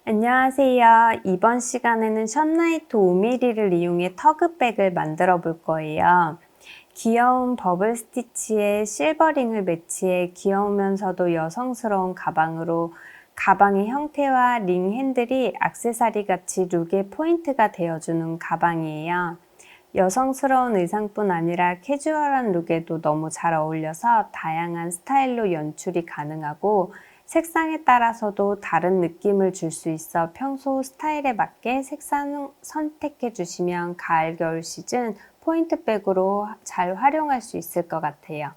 안녕하세요. 이번 시간에는 션라이트 5mm를 이용해 터그백을 만들어 볼 거예요. 귀여운 버블 스티치에 실버링을 매치해 귀여우면서도 여성스러운 가방으로 가방의 형태와 링 핸들이 액세서리 같이 룩의 포인트가 되어주는 가방이에요. 여성스러운 의상뿐 아니라 캐주얼한 룩에도 너무 잘 어울려서 다양한 스타일로 연출이 가능하고 색상에 따라서도 다른 느낌을 줄 수 있어 평소 스타일에 맞게 색상 선택해 주시면 가을 겨울 시즌 포인트백으로 잘 활용할 수 있을 것 같아요.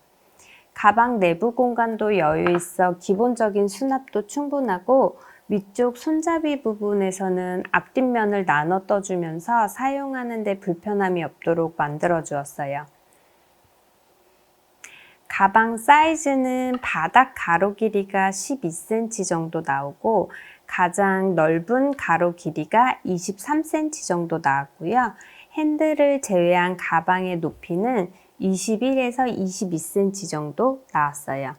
가방 내부 공간도 여유 있어 기본적인 수납도 충분하고 위쪽 손잡이 부분에서는 앞뒷면을 나눠 떠주면서 사용하는 데 불편함이 없도록 만들어 주었어요. 가방 사이즈는 바닥 가로 길이가 12cm 정도 나오고 가장 넓은 가로 길이가 23cm 정도 나왔고요. 핸들을 제외한 가방의 높이는 21에서 22cm 정도 나왔어요.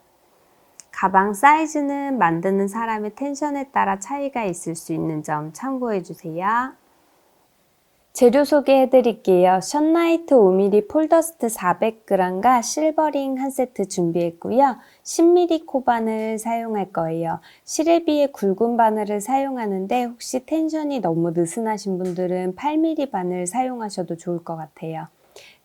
가방 사이즈는 만드는 사람의 텐션에 따라 차이가 있을 수 있는 점 참고해 주세요. 재료 소개해 드릴게요. 션라이트 5mm 폴더스트 400g과 실버링 1세트 준비했고요. 10mm 코바늘 사용할 거예요. 실에 비해 굵은 바늘을 사용하는데 혹시 텐션이 너무 느슨하신 분들은 8mm 바늘 사용하셔도 좋을 것 같아요.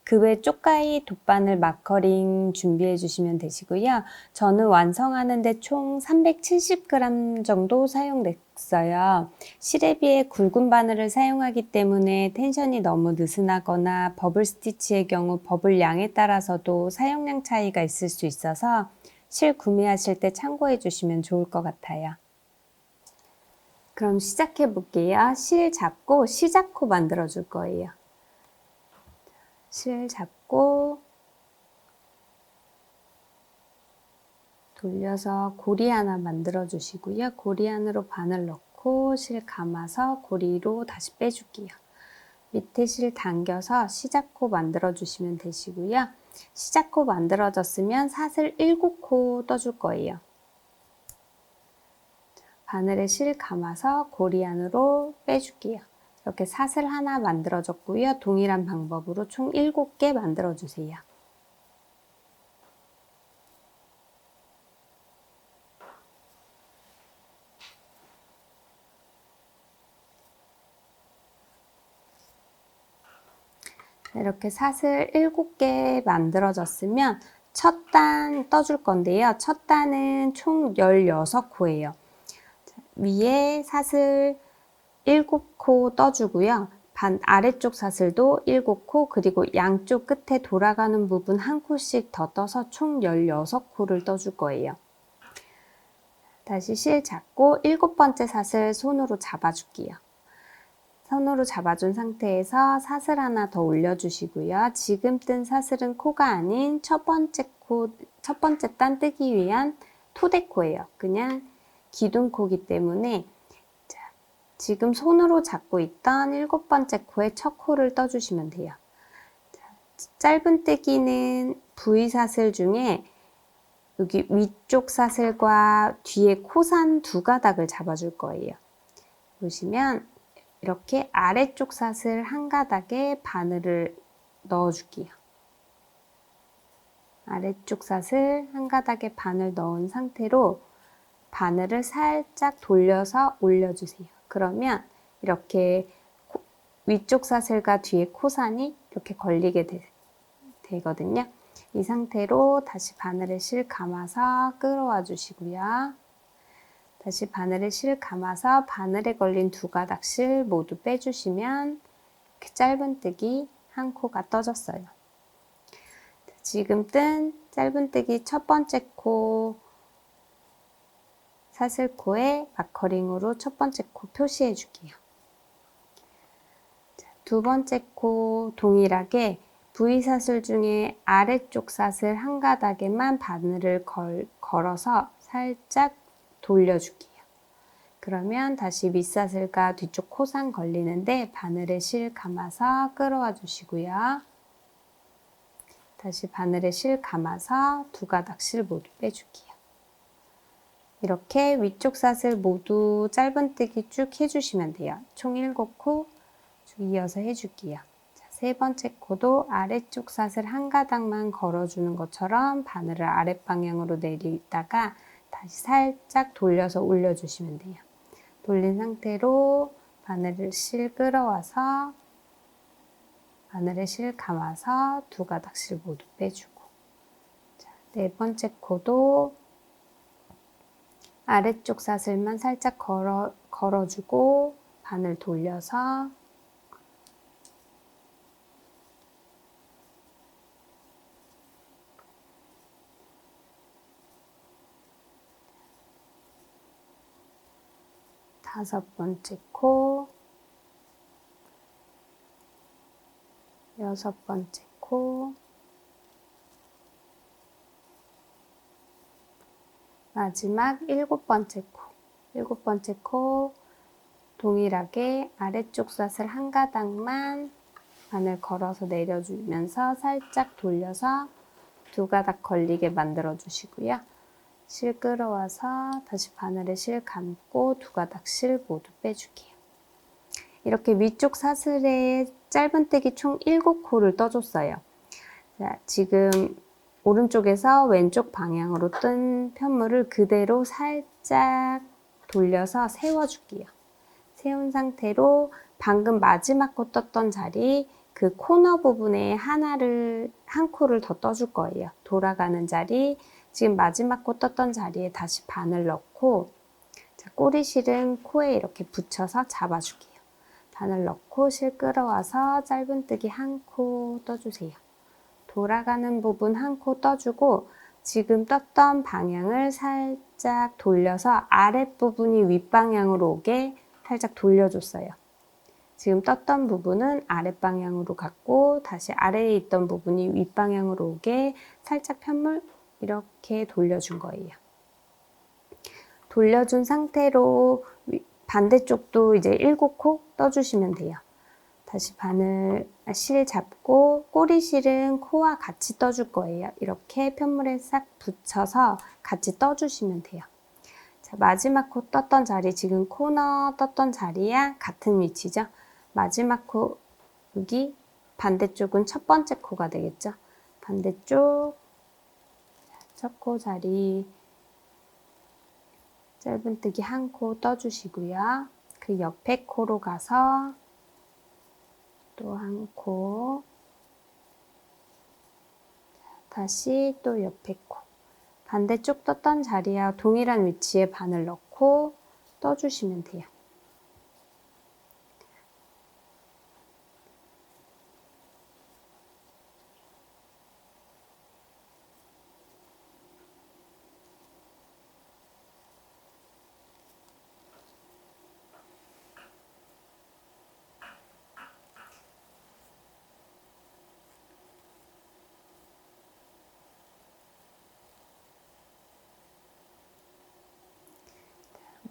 그 외 쪽가위, 돗바늘, 마커링 준비해 주시면 되시고요. 저는 완성하는데 총 370g 정도 사용됐어요. 실에 비해 굵은 바늘을 사용하기 때문에 텐션이 너무 느슨하거나 버블 스티치의 경우 버블 양에 따라서도 사용량 차이가 있을 수 있어서 실 구매하실 때 참고해 주시면 좋을 것 같아요. 그럼 시작해 볼게요. 실 잡고 시작코 만들어 줄 거예요. 실 잡고 돌려서 고리 하나 만들어 주시고요. 고리 안으로 바늘 넣고 실 감아서 고리로 다시 빼줄게요. 밑에 실 당겨서 시작코 만들어 주시면 되시고요. 시작코 만들어졌으면 사슬 7코 떠줄 거예요. 바늘에 실 감아서 고리 안으로 빼줄게요. 이렇게 사슬 하나 만들어졌고요. 동일한 방법으로 총 7개 만들어 주세요. 이렇게 사슬 7개 만들어졌으면 첫 단 떠줄 건데요. 첫 단은 총 16코예요. 위에 사슬 7코 떠주고요. 아래쪽 사슬도 7코, 그리고 양쪽 끝에 돌아가는 부분 한 코씩 더 떠서 총 16코를 떠줄 거예요. 다시 실 잡고 7번째 사슬 손으로 잡아줄게요. 손으로 잡아준 상태에서 사슬 하나 더 올려주시고요. 지금 뜬 사슬은 코가 아닌 첫 번째 단 뜨기 위한 토대코예요. 그냥 기둥코기 때문에 지금 손으로 잡고 있던 7번째 코에 첫 코를 떠주시면 돼요. 짧은 뜨기는 V사슬 중에 여기 위쪽 사슬과 뒤에 코산 두 가닥을 잡아줄 거예요. 보시면 이렇게 아래쪽 사슬 한 가닥에 바늘을 넣어줄게요. 아래쪽 사슬 한 가닥에 바늘 넣은 상태로 바늘을 살짝 돌려서 올려주세요. 그러면 이렇게 위쪽 사슬과 뒤에 코산이 이렇게 걸리게 되거든요. 이 상태로 다시 바늘에 실 감아서 끌어와 주시고요. 다시 바늘에 실 감아서 바늘에 걸린 두 가닥 실 모두 빼주시면 이렇게 짧은뜨기 한 코가 떠졌어요. 지금 뜬 짧은뜨기 첫 번째 코 사슬코에 마커링으로 첫 번째 코 표시해 줄게요. 두 번째 코 동일하게 V사슬 중에 아래쪽 사슬 한 가닥에만 바늘을 걸어서 살짝 돌려줄게요. 그러면 다시 윗사슬과 뒤쪽 코산 걸리는데 바늘에 실 감아서 끌어와 주시고요. 다시 바늘에 실 감아서 두 가닥 실 모두 빼줄게요. 이렇게 위쪽 사슬 모두 짧은뜨기 쭉 해주시면 돼요. 총 7코 쭉 이어서 해줄게요. 자, 세 번째 코도 아래쪽 사슬 한 가닥만 걸어주는 것처럼 바늘을 아랫방향으로 내리다가 다시 살짝 돌려서 올려주시면 돼요. 돌린 상태로 바늘을 실 끌어와서 바늘에 실 감아서 두 가닥씩 모두 빼주고, 자, 네 번째 코도 아래쪽 사슬만 살짝 걸어주고 바늘 돌려서 다섯 번째 코, 여섯 번째 코, 마지막 일곱 번째 코. 일곱 번째 코 동일하게 아래쪽 사슬 한 가닥만 바늘 걸어서 내려주면서 살짝 돌려서 두 가닥 걸리게 만들어 주시고요. 실 끌어와서 다시 바늘에 실 감고 두 가닥 실 모두 빼줄게요. 이렇게 위쪽 사슬에 짧은뜨기 총 7코를 떠줬어요. 자, 지금 오른쪽에서 왼쪽 방향으로 뜬 편물을 그대로 살짝 돌려서 세워줄게요. 세운 상태로 방금 마지막 코 떴던 자리 그 코너 부분에 한 코를 더 떠줄 거예요. 돌아가는 자리, 지금 마지막 코 떴던 자리에 다시 바늘 넣고, 자, 꼬리실은 코에 이렇게 붙여서 잡아줄게요. 바늘 넣고 실 끌어와서 짧은뜨기 한 코 떠주세요. 돌아가는 부분 한 코 떠주고 지금 떴던 방향을 살짝 돌려서 아랫부분이 윗방향으로 오게 살짝 돌려줬어요. 지금 떴던 부분은 아랫방향으로 갔고 다시 아래에 있던 부분이 윗방향으로 오게 살짝 편물 이렇게 돌려준 거예요. 돌려준 상태로 반대쪽도 이제 7코 떠주시면 돼요. 다시 바늘 실 잡고 꼬리실은 코와 같이 떠줄 거예요. 이렇게 편물에 싹 붙여서 같이 떠주시면 돼요. 자, 마지막 코 떴던 자리, 지금 코너 떴던 자리야 같은 위치죠. 마지막 코, 여기 반대쪽은 첫 번째 코가 되겠죠. 반대쪽 첫 코 자리 짧은뜨기 한 코 떠주시고요. 그 옆에 코로 가서 또 한 코, 다시 또 옆에 코, 반대쪽 떴던 자리와 동일한 위치에 바늘 넣고 떠주시면 돼요.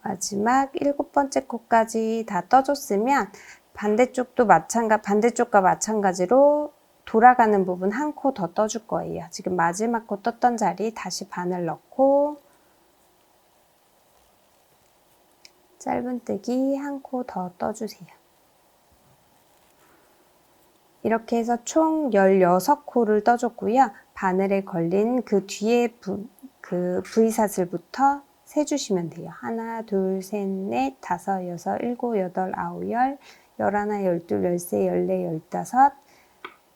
마지막 7번째 코까지 다 떠줬으면 반대쪽과 마찬가지로 돌아가는 부분 한 코 더 떠줄 거예요. 지금 마지막 코 떴던 자리 다시 바늘 넣고 짧은뜨기 한 코 더 떠주세요. 이렇게 해서 총 16코를 떠줬고요. 바늘에 걸린 그 뒤에 그 V사슬부터 세주시면 돼요. 하나, 둘, 셋, 넷, 다섯, 여섯, 일곱, 여덟, 아홉, 열, 열하나, 열둘, 열세, 열네, 열다섯,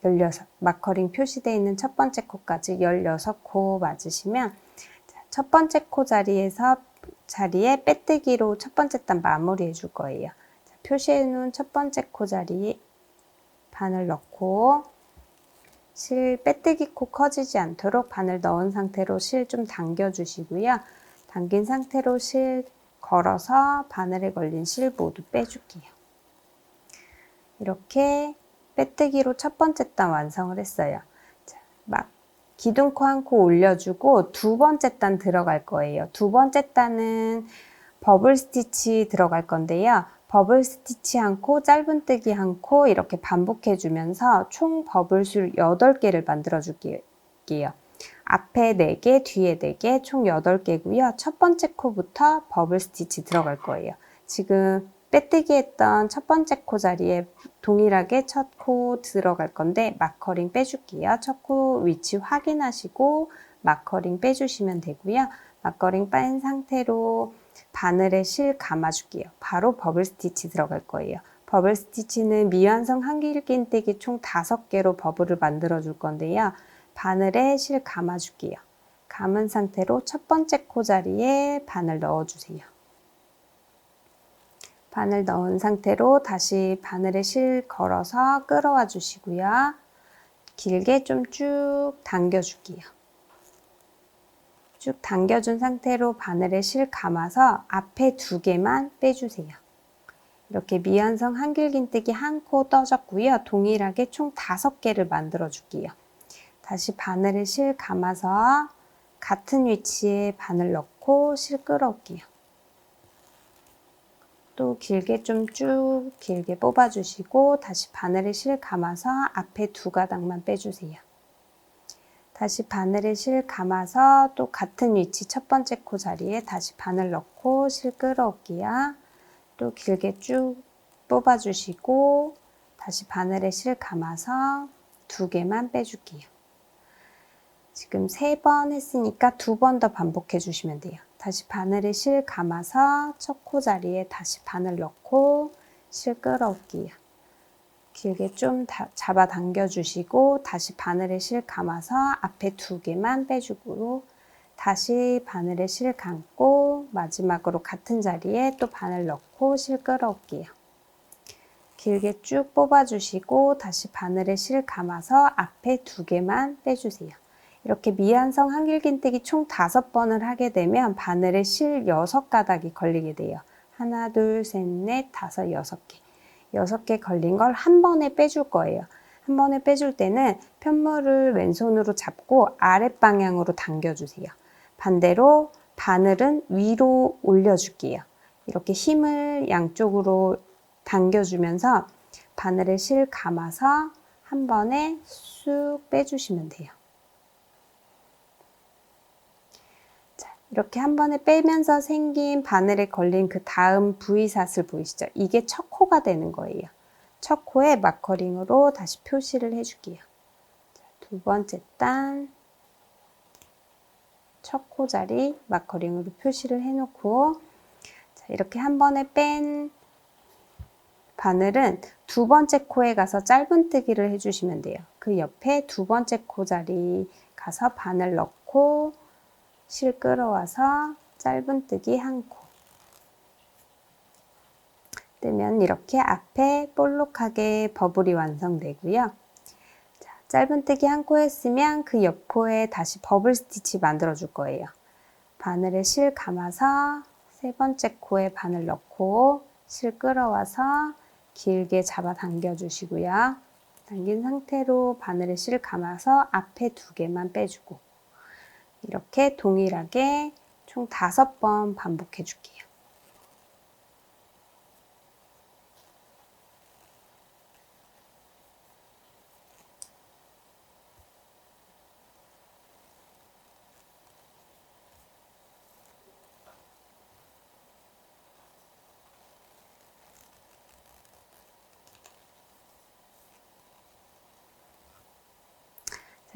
열여섯. 마커링 표시되어 있는 첫 번째 코까지 16코 맞으시면 첫 번째 코 자리에 빼뜨기로 첫 번째 단 마무리해 줄 거예요. 표시해 놓은 첫 번째 코 자리에 바늘 넣고 실 빼뜨기 코 커지지 않도록 바늘 넣은 상태로 실 좀 당겨 주시고요. 당긴 상태로 실 걸어서 바늘에 걸린 실 모두 빼줄게요. 이렇게 빼뜨기로 첫 번째 단 완성을 했어요. 자, 기둥코 한 코 올려주고 두 번째 단 들어갈 거예요. 두 번째 단은 버블 스티치 들어갈 건데요. 버블 스티치 한 코, 짧은뜨기 한 코 이렇게 반복해 주면서 총 버블 술 8개를 만들어 줄게요. 앞에 4개, 뒤에 4개, 총 8개고요. 첫 번째 코부터 버블 스티치 들어갈 거예요. 지금 빼뜨기 했던 첫 번째 코 자리에 동일하게 첫 코 들어갈 건데 마커링 빼줄게요. 첫 코 위치 확인하시고 마커링 빼주시면 되고요. 마커링 뺀 상태로 바늘에 실 감아줄게요. 바로 버블 스티치 들어갈 거예요. 버블 스티치는 미완성 한길긴뜨기 총 5개로 버블을 만들어 줄 건데요. 바늘에 실 감아줄게요. 감은 상태로 첫 번째 코 자리에 바늘 넣어주세요. 바늘 넣은 상태로 다시 바늘에 실 걸어서 끌어와 주시고요. 길게 좀 쭉 당겨줄게요. 쭉 당겨준 상태로 바늘에 실 감아서 앞에 2개만 빼주세요. 이렇게 미완성 한길긴뜨기 한 코 떠졌고요. 동일하게 총 5개를 만들어 줄게요. 다시 바늘에 실 감아서 같은 위치에 바늘 넣고 실 끌어올게요. 또 길게 좀 쭉 길게 뽑아주시고 다시 바늘에 실 감아서 앞에 2가닥만 빼주세요. 다시 바늘에 실 감아서 또 같은 위치 첫 번째 코 자리에 다시 바늘 넣고 실 끌어올게요. 또 길게 쭉 뽑아주시고 다시 바늘에 실 감아서 2개만 빼줄게요. 지금 3번 했으니까 2번 더 반복해 주시면 돼요. 다시 바늘에 실 감아서 첫 코 자리에 다시 바늘 넣고 실 끌어올게요. 길게 좀 잡아 당겨 주시고 다시 바늘에 실 감아서 앞에 2개만 빼주고 다시 바늘에 실 감고 마지막으로 같은 자리에 또 바늘 넣고 실 끌어올게요. 길게 쭉 뽑아주시고 다시 바늘에 실 감아서 앞에 2개만 빼주세요. 이렇게 미완성 한길긴뜨기 총 5번을 하게 되면 바늘에 실 6가닥이 걸리게 돼요. 하나, 둘, 셋, 넷, 다섯, 6개. 6개 걸린 걸 한 번에 빼줄 거예요. 한 번에 빼줄 때는 편물을 왼손으로 잡고 아랫방향으로 당겨주세요. 반대로 바늘은 위로 올려줄게요. 이렇게 힘을 양쪽으로 당겨주면서 바늘에 실 감아서 한 번에 쑥 빼주시면 돼요. 자, 이렇게 한 번에 빼면서 생긴 바늘에 걸린 그 다음 V샷을 보이시죠? 이게 첫 코가 되는 거예요. 첫 코에 마커링으로 다시 표시를 해줄게요. 자, 2번째 단 첫 코 자리 마커링으로 표시를 해놓고 자, 이렇게 한 번에 뺀 바늘은 2번째 코에 가서 짧은뜨기를 해주시면 돼요. 그 옆에 2번째 코 자리 가서 바늘 넣고 실 끌어와서 짧은뜨기 한 코. 뜨면 이렇게 앞에 볼록하게 버블이 완성되고요. 자, 짧은뜨기 한 코 했으면 그 옆 코에 다시 버블 스티치 만들어 줄 거예요. 바늘에 실 감아서 3번째 코에 바늘 넣고 실 끌어와서 길게 잡아 당겨 주시고요. 당긴 상태로 바늘에 실 감아서 앞에 2개만 빼주고 이렇게 동일하게 총 5번 반복해 줄게요.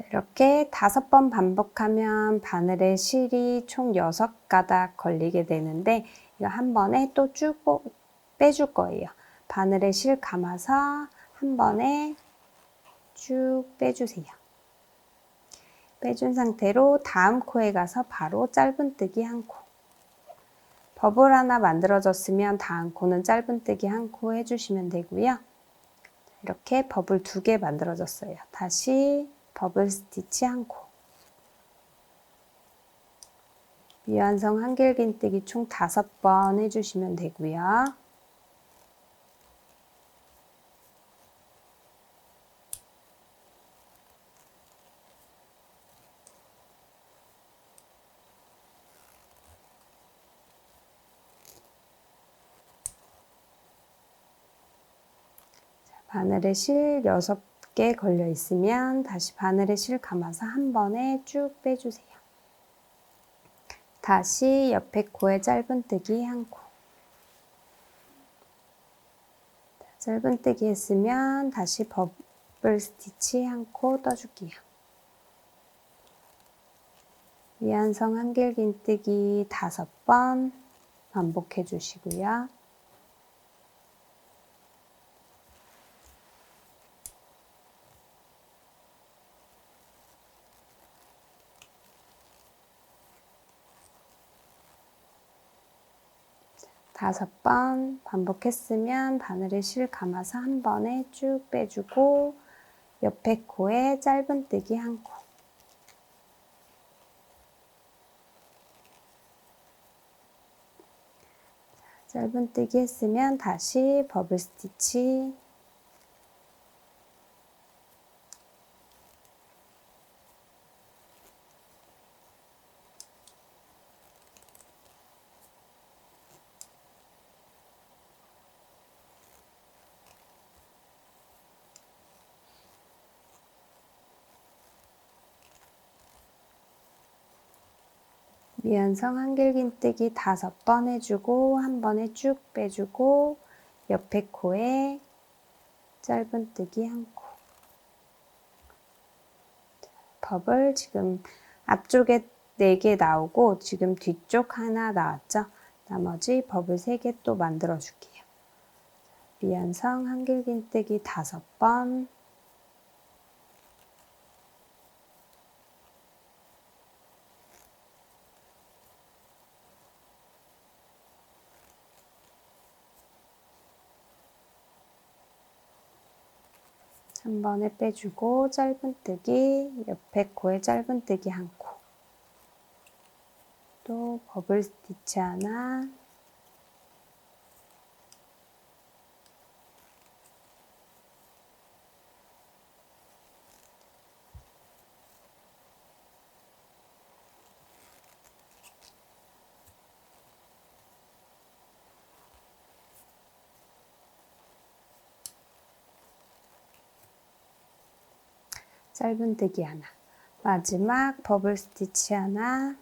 이렇게 5번 반복하면 바늘에 실이 총 6가닥 걸리게 되는데 이거 한 번에 또 쭉 빼줄 거예요. 바늘에 실 감아서 한 번에 쭉 빼주세요. 빼준 상태로 다음 코에 가서 바로 짧은뜨기 한 코. 버블 하나 만들어졌으면 다음 코는 짧은뜨기 한 코 해주시면 되고요. 이렇게 버블 2개 만들어졌어요. 다시 버블 스티치 한 코. 미완성 한길긴뜨기 총 5번 해주시면 되고요. 바늘에 실 깊게 걸려 있으면 다시 바늘에 실 감아서 한 번에 쭉 빼주세요. 다시 옆에 코에 짧은뜨기 한 코. 짧은뜨기 했으면 다시 버블 스티치 한 코 떠줄게요. 위안성 한길긴뜨기 5번 반복해 주시고요. 다섯 번 반복했으면 바늘에 실 감아서 한 번에 쭉 빼주고 옆에 코에 짧은뜨기 한 코. 짧은뜨기 했으면 다시 버블 스티치. 위안성 한길긴뜨기 5번 해주고 한 번에 쭉 빼주고 옆에 코에 짧은뜨기 한 코. 버블 지금 앞쪽에 4개 나오고 지금 뒤쪽 하나 나왔죠? 나머지 버블 3개 또 만들어 줄게요. 위안성 한길긴뜨기 5번. 한 번에 빼주고 짧은뜨기, 옆에 코에 짧은뜨기 한 코. 또 버블 스티치 하나. 짧은뜨기 하나. 마지막 버블 스티치 하나.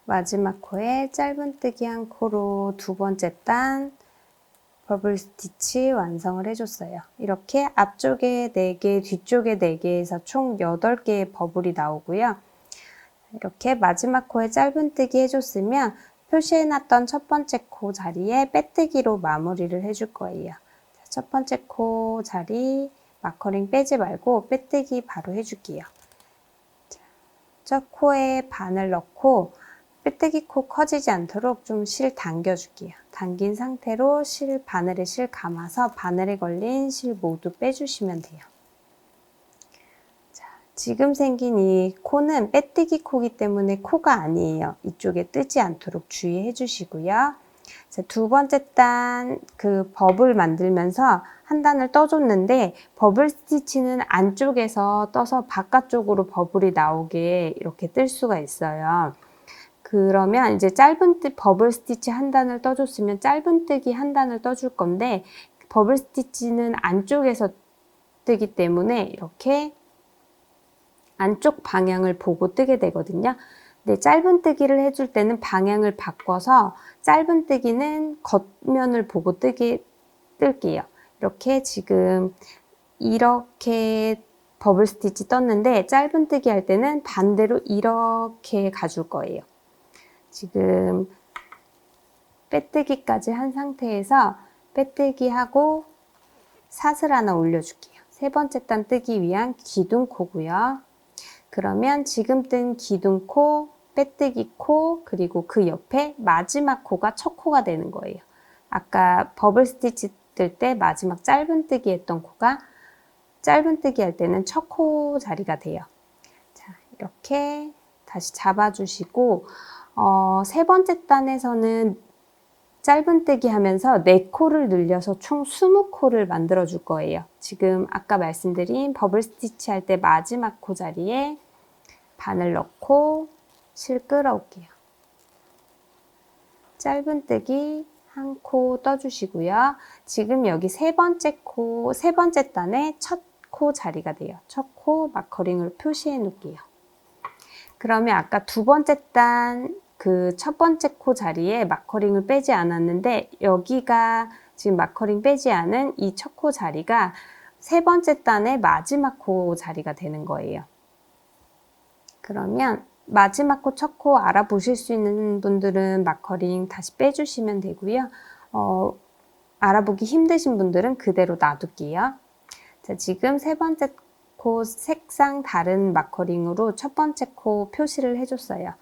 마지막 코에 짧은뜨기 한 코로 2번째 단 버블 스티치 완성을 해줬어요. 이렇게 앞쪽에 4개, 뒤쪽에 4개에서 총 8개의 버블이 나오고요. 이렇게 마지막 코에 짧은뜨기 해줬으면 표시해놨던 첫 번째 코 자리에 빼뜨기로 마무리를 해줄 거예요. 첫 번째 코 자리 마커링 빼지 말고 빼뜨기 바로 해줄게요. 첫 코에 바늘 넣고 빼뜨기 코 커지지 않도록 좀 실 당겨줄게요. 당긴 상태로 바늘에 실 감아서 바늘에 걸린 실 모두 빼주시면 돼요. 자, 지금 생긴 이 코는 빼뜨기 코기 때문에 코가 아니에요. 이쪽에 뜨지 않도록 주의해 주시고요. 자, 2번째 단 그 버블 만들면서 한 단을 떠줬는데 버블 스티치는 안쪽에서 떠서 바깥쪽으로 버블이 나오게 이렇게 뜰 수가 있어요. 그러면 이제 버블 스티치 한 단을 떠줬으면 짧은뜨기 한 단을 떠줄 건데 버블 스티치는 안쪽에서 뜨기 때문에 이렇게 안쪽 방향을 보고 뜨게 되거든요. 근데 짧은뜨기를 해줄 때는 방향을 바꿔서 짧은뜨기는 겉면을 보고 뜰게요. 이렇게 지금 이렇게 버블 스티치 떴는데 짧은뜨기 할 때는 반대로 이렇게 가줄 거예요. 지금 빼뜨기까지 한 상태에서 빼뜨기하고 사슬 하나 올려줄게요. 3번째 단 뜨기 위한 기둥코고요. 그러면 지금 뜬 기둥코, 빼뜨기 코, 그리고 그 옆에 마지막 코가 첫 코가 되는 거예요. 아까 버블 스티치 뜰 때 마지막 짧은뜨기 했던 코가 짧은뜨기 할 때는 첫 코 자리가 돼요. 자, 이렇게 다시 잡아주시고 세 번째 단에서는 짧은뜨기 하면서 4코를 늘려서 총 20코를 만들어 줄 거예요. 지금 아까 말씀드린 버블 스티치 할 때 마지막 코 자리에 바늘 넣고 실 끌어올게요. 짧은뜨기 1코 떠주시고요. 지금 여기 세 번째 단의 첫 코 자리가 돼요. 첫 코 마커링을 표시해 놓을게요. 그러면 아까 두 번째 단 그 첫 번째 코 자리에 마커링을 빼지 않았는데 여기가 지금 마커링 빼지 않은 이 첫 코 자리가 세 번째 단의 마지막 코 자리가 되는 거예요. 그러면 마지막 코, 첫 코 알아보실 수 있는 분들은 마커링 다시 빼주시면 되고요. 알아보기 힘드신 분들은 그대로 놔둘게요. 자, 지금 세 번째 코 색상 다른 마커링으로 첫 번째 코 표시를 해줬어요.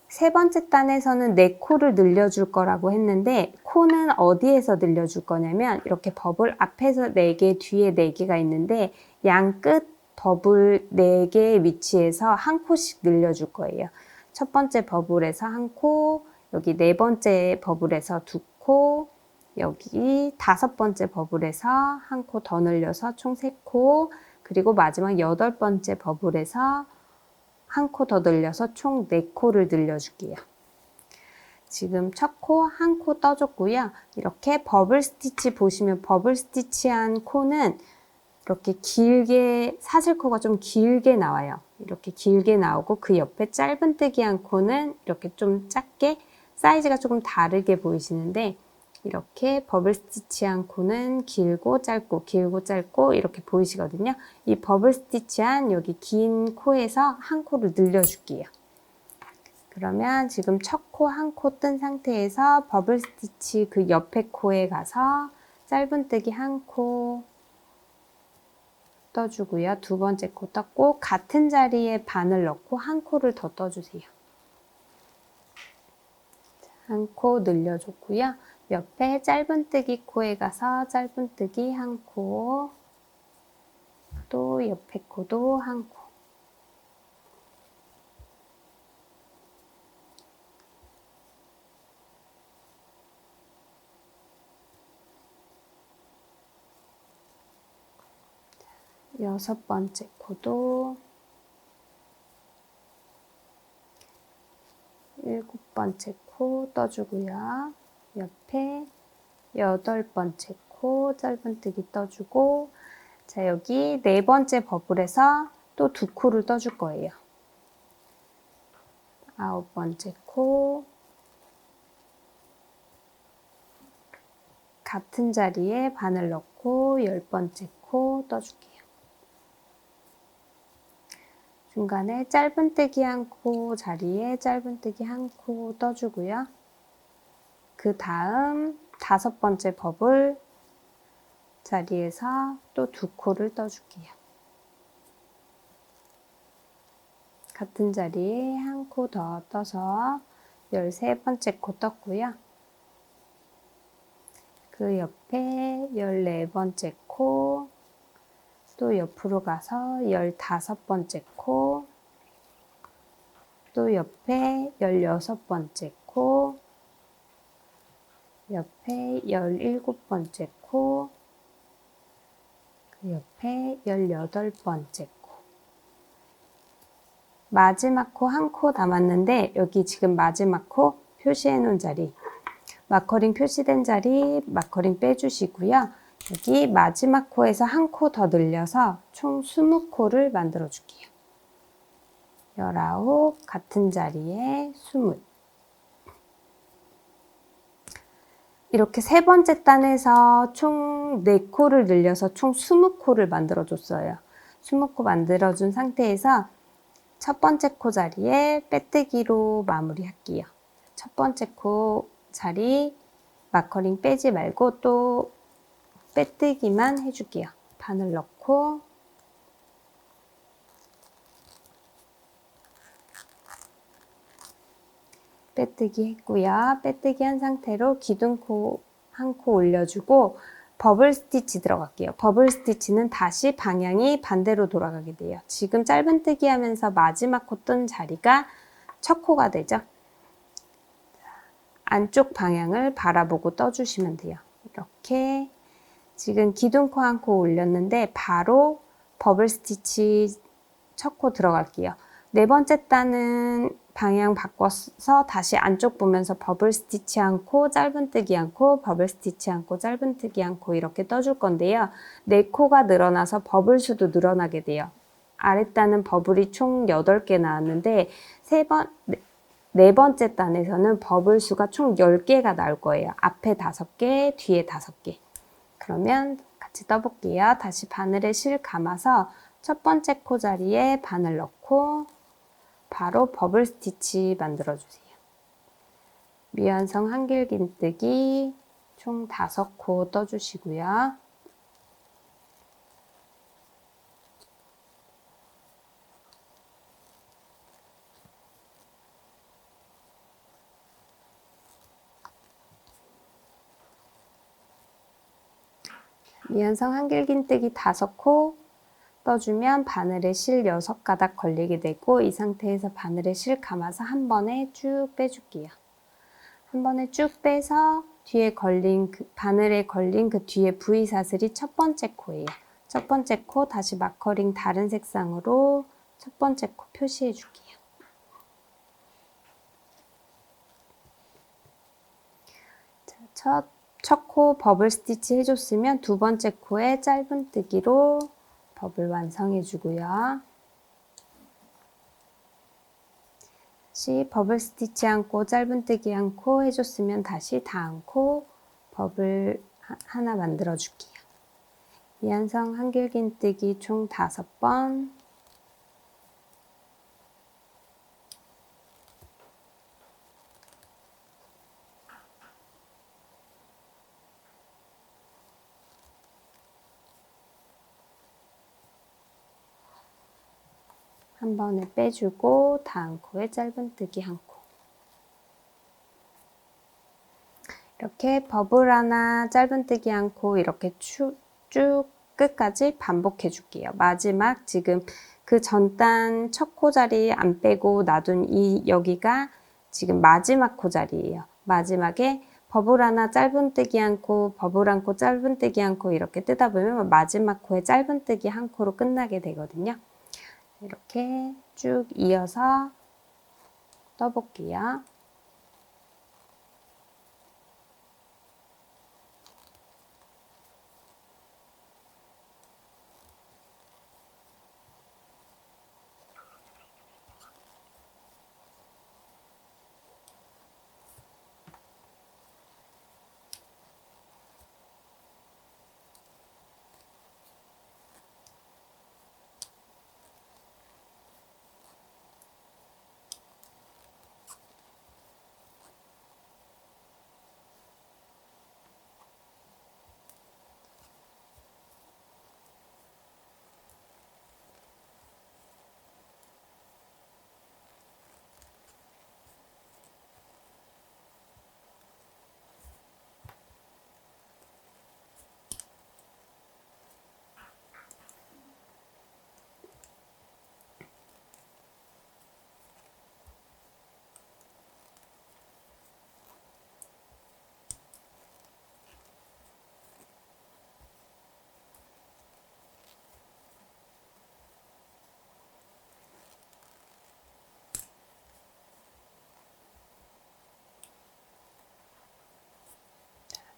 세 번째 단에서는 4코를 늘려줄 거라고 했는데 코는 어디에서 늘려줄 거냐면 이렇게 버블 앞에서 4개, 뒤에 4개가 있는데 양 끝 버블 4개의 위치에서 1코씩 늘려줄 거예요. 첫 번째 버블에서 1코, 여기 네 번째 버블에서 2코, 여기 다섯 번째 버블에서 1코 더 늘려서 총 3코, 그리고 마지막 여덟 번째 버블에서 1코 더 늘려서 총 4코를 늘려줄게요. 지금 첫 코 1코 떠줬고요. 이렇게 버블 스티치 보시면 버블 스티치한 코는 이렇게 길게 사슬코가 좀 길게 나와요. 이렇게 길게 나오고 그 옆에 짧은뜨기한 코는 이렇게 좀 작게 사이즈가 조금 다르게 보이시는데 이렇게 버블 스티치한 코는 길고 짧고 이렇게 보이시거든요. 이 버블 스티치한 여기 긴 코에서 1코를 늘려줄게요. 그러면 지금 첫 코 1코 뜬 상태에서 버블 스티치 그 옆에 코에 가서 짧은뜨기 1코 떠주고요. 두 번째 코 떴고 같은 자리에 바늘 넣고 1코를 더 떠주세요. 1코 늘려줬고요. 옆에 짧은뜨기 코에 가서 짧은뜨기 1코, 또 옆에 코도 1코. 여섯 번째 코도, 일곱 번째 코 떠주고요. 옆에 여덟 번째 코 짧은뜨기 떠주고, 자, 여기 네 번째 버블에서 또 2코를 떠줄 거예요. 아홉 번째 코, 같은 자리에 바늘 넣고 10번째 코 떠줄게요. 중간에 짧은뜨기 1코 자리에 짧은뜨기 1코 떠주고요. 그 다음 다섯 번째 버블 자리에서 또 2코를 떠줄게요. 같은 자리에 1코 더 떠서 13번째 코 떴고요. 그 옆에 14번째 코, 또 옆으로 가서 15번째 코, 또 옆에 16번째 코, 옆에 17번째 코, 그 옆에 18번째 코. 마지막 코 1코 남았는데 여기 지금 마지막 코 표시해 놓은 자리, 마커링 표시된 자리 마커링 빼주시고요. 여기 마지막 코에서 1코 더 늘려서 총 20코를 만들어 줄게요. 19, 같은 자리에 20. 이렇게 세 번째 단에서 총 4코를 늘려서 총 20코를 만들어 줬어요. 20코 만들어 준 상태에서 첫 번째 코 자리에 빼뜨기로 마무리 할게요. 첫 번째 코 자리 마커링 빼지 말고 또 빼뜨기만 해줄게요. 바늘 넣고 빼뜨기 했고요. 빼뜨기 한 상태로 기둥코 1코 올려주고 버블 스티치 들어갈게요. 버블 스티치는 다시 방향이 반대로 돌아가게 돼요. 지금 짧은뜨기 하면서 마지막 코 뜬 자리가 첫 코가 되죠. 안쪽 방향을 바라보고 떠주시면 돼요. 이렇게 지금 기둥코 한 코 올렸는데 바로 버블 스티치 첫 코 들어갈게요. 네 번째 단은 방향 바꿔서 다시 안쪽 보면서 버블 스티치 한 코, 짧은뜨기 한 코, 버블 스티치 한 코, 짧은뜨기 한 코 이렇게 떠줄 건데요. 네 코가 늘어나서 버블 수도 늘어나게 돼요. 아랫단은 버블이 총 8개 나왔는데 네 번째 단에서는 버블 수가 총 10개가 나올 거예요. 앞에 5개, 뒤에 5개. 그러면 같이 떠볼게요. 다시 바늘에 실 감아서 첫 번째 코 자리에 바늘 넣고 바로 버블 스티치 만들어주세요. 미완성 한길긴뜨기 총 5코 떠주시고요. 미완성 한길긴뜨기 5코 떠주면 바늘에 실 6가닥 걸리게 되고 이 상태에서 바늘에 실 감아서 한 번에 쭉 빼줄게요. 한 번에 쭉 빼서 뒤에 걸린 바늘에 걸린 그 뒤에 V사슬이 첫 번째 코예요. 첫 번째 코 다시 마커링 다른 색상으로 첫 번째 코 표시해 줄게요. 첫 코 버블 스티치 해줬으면 두 번째 코에 짧은뜨기로 버블 완성해 주고요. 다시 버블 스티치 한 코, 짧은뜨기 한 코 해줬으면 다시 다음 코 버블 하나 만들어 줄게요. 미완성 한길긴뜨기 총 5번. 한 번에 빼주고 다음 코에 짧은뜨기 한 코. 이렇게 버블 하나, 짧은뜨기 한 코 이렇게 쭉 끝까지 반복해 줄게요. 마지막 지금 그 전단 첫 코 자리 안 빼고 놔둔 여기가 지금 마지막 코 자리예요. 마지막에 버블 하나, 짧은뜨기 한 코, 버블 한 코, 짧은뜨기 한 코 이렇게 뜨다 보면 마지막 코에 짧은뜨기 한 코로 끝나게 되거든요. 이렇게 쭉 이어서 떠볼게요.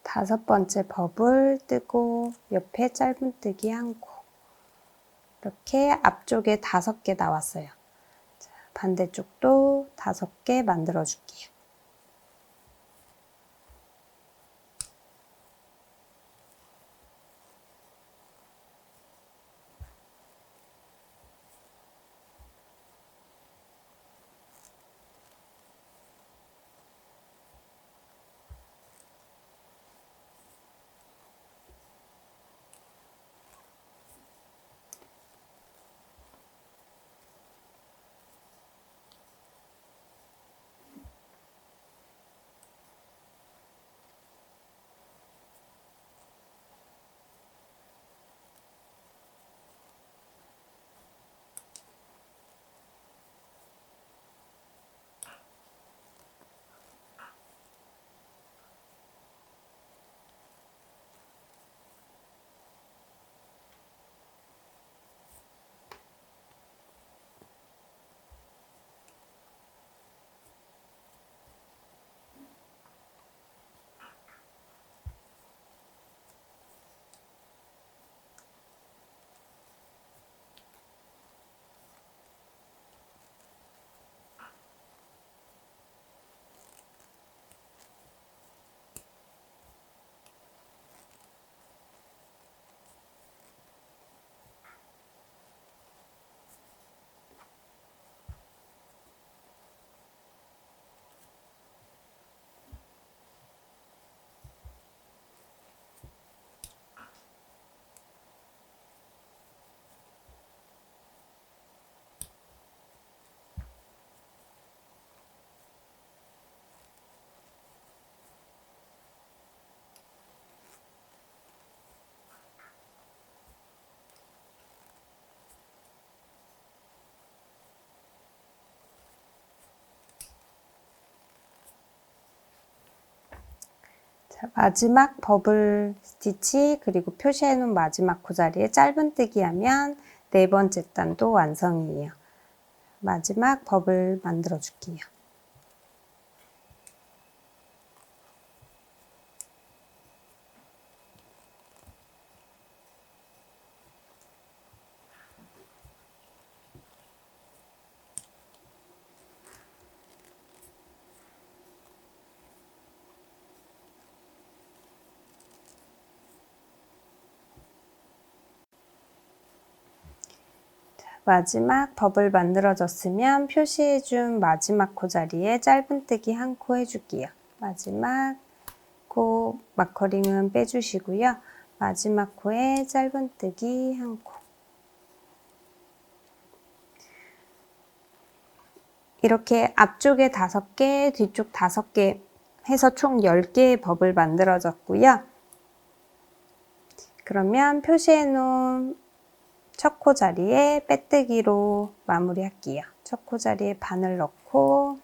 다섯 번째 버블 뜨고 옆에 짧은뜨기 한 코. 이렇게 앞쪽에 5개 나왔어요. 자, 반대쪽도 5개 만들어 줄게요. 마지막 버블 스티치 그리고 표시해 놓은 마지막 코 자리에 짧은뜨기 하면 네 번째 단도 완성이에요. 마지막 버블 만들어 줄게요. 마지막 버블 만들어졌으면 표시해준 마지막 코 자리에 짧은뜨기 한 코 해줄게요. 마지막 코 마커링은 빼주시고요. 마지막 코에 짧은뜨기 한 코. 이렇게 앞쪽에 5개, 뒤쪽 5개 해서 총 10개의 버블 만들어졌고요. 그러면 표시해놓은 첫 코 자리에 빼뜨기로 마무리할게요. 첫 코 자리에 바늘 넣고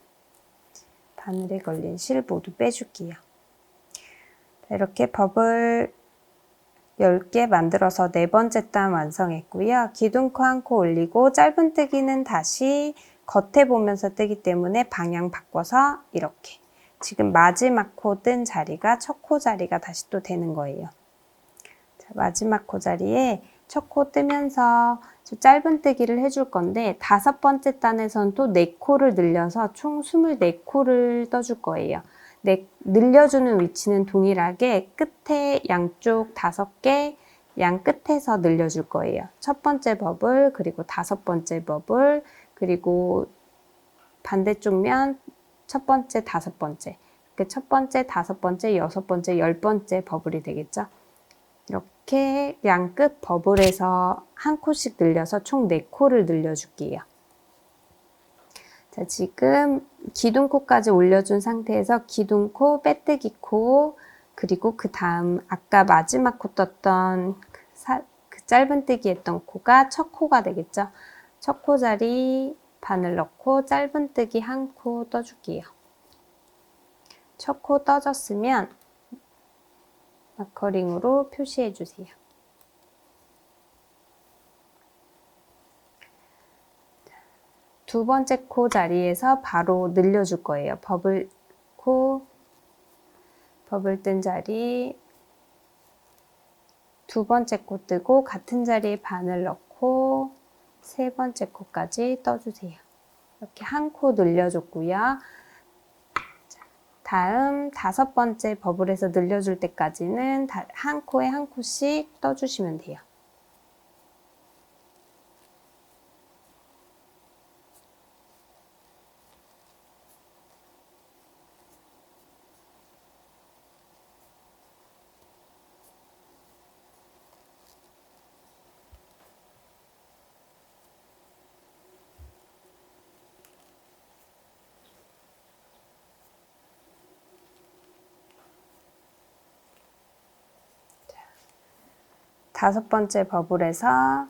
바늘에 걸린 실 모두 빼줄게요. 이렇게 버블 10개 만들어서 네 번째 단 완성했고요. 기둥코 한 코 올리고 짧은뜨기는 다시 겉에 보면서 뜨기 때문에 방향 바꿔서 이렇게 지금 마지막 코 뜬 자리가 첫 코 자리가 다시 또 되는 거예요. 자, 마지막 코 자리에 첫 코 뜨면서 짧은뜨기를 해줄 건데 5번째 단에선 또 4코를 늘려서 총 24코를 떠줄 거예요. 늘려주는 위치는 동일하게 끝에 양쪽 5개 양 끝에서 늘려줄 거예요. 첫 번째 버블 그리고 5번째 버블 그리고 반대쪽 면 첫 번째 5번째 이렇게 첫 번째 5번째 6번째 10번째 버블이 되겠죠. 이렇게 양 끝 버블에서 한 코씩 늘려서 총 4코를 늘려줄게요. 자, 지금 기둥코까지 올려준 상태에서 기둥코, 빼뜨기 코, 그리고 그 다음 아까 마지막 코 떴던 그 짧은뜨기 했던 코가 첫 코가 되겠죠. 첫 코 자리 바늘 넣고 짧은뜨기 한 코 떠줄게요. 첫 코 떠졌으면 마커링으로 표시해 주세요. 두 번째 코 자리에서 바로 늘려줄 거예요. 버블 뜬 자리 두 번째 코 뜨고 같은 자리에 바늘 넣고 세 번째 코까지 떠주세요. 이렇게 한 코 늘려줬고요. 다음 5번째 버블에서 늘려줄 때까지는 한 코에 한 코씩 떠주시면 돼요. 다섯 번째 버블에서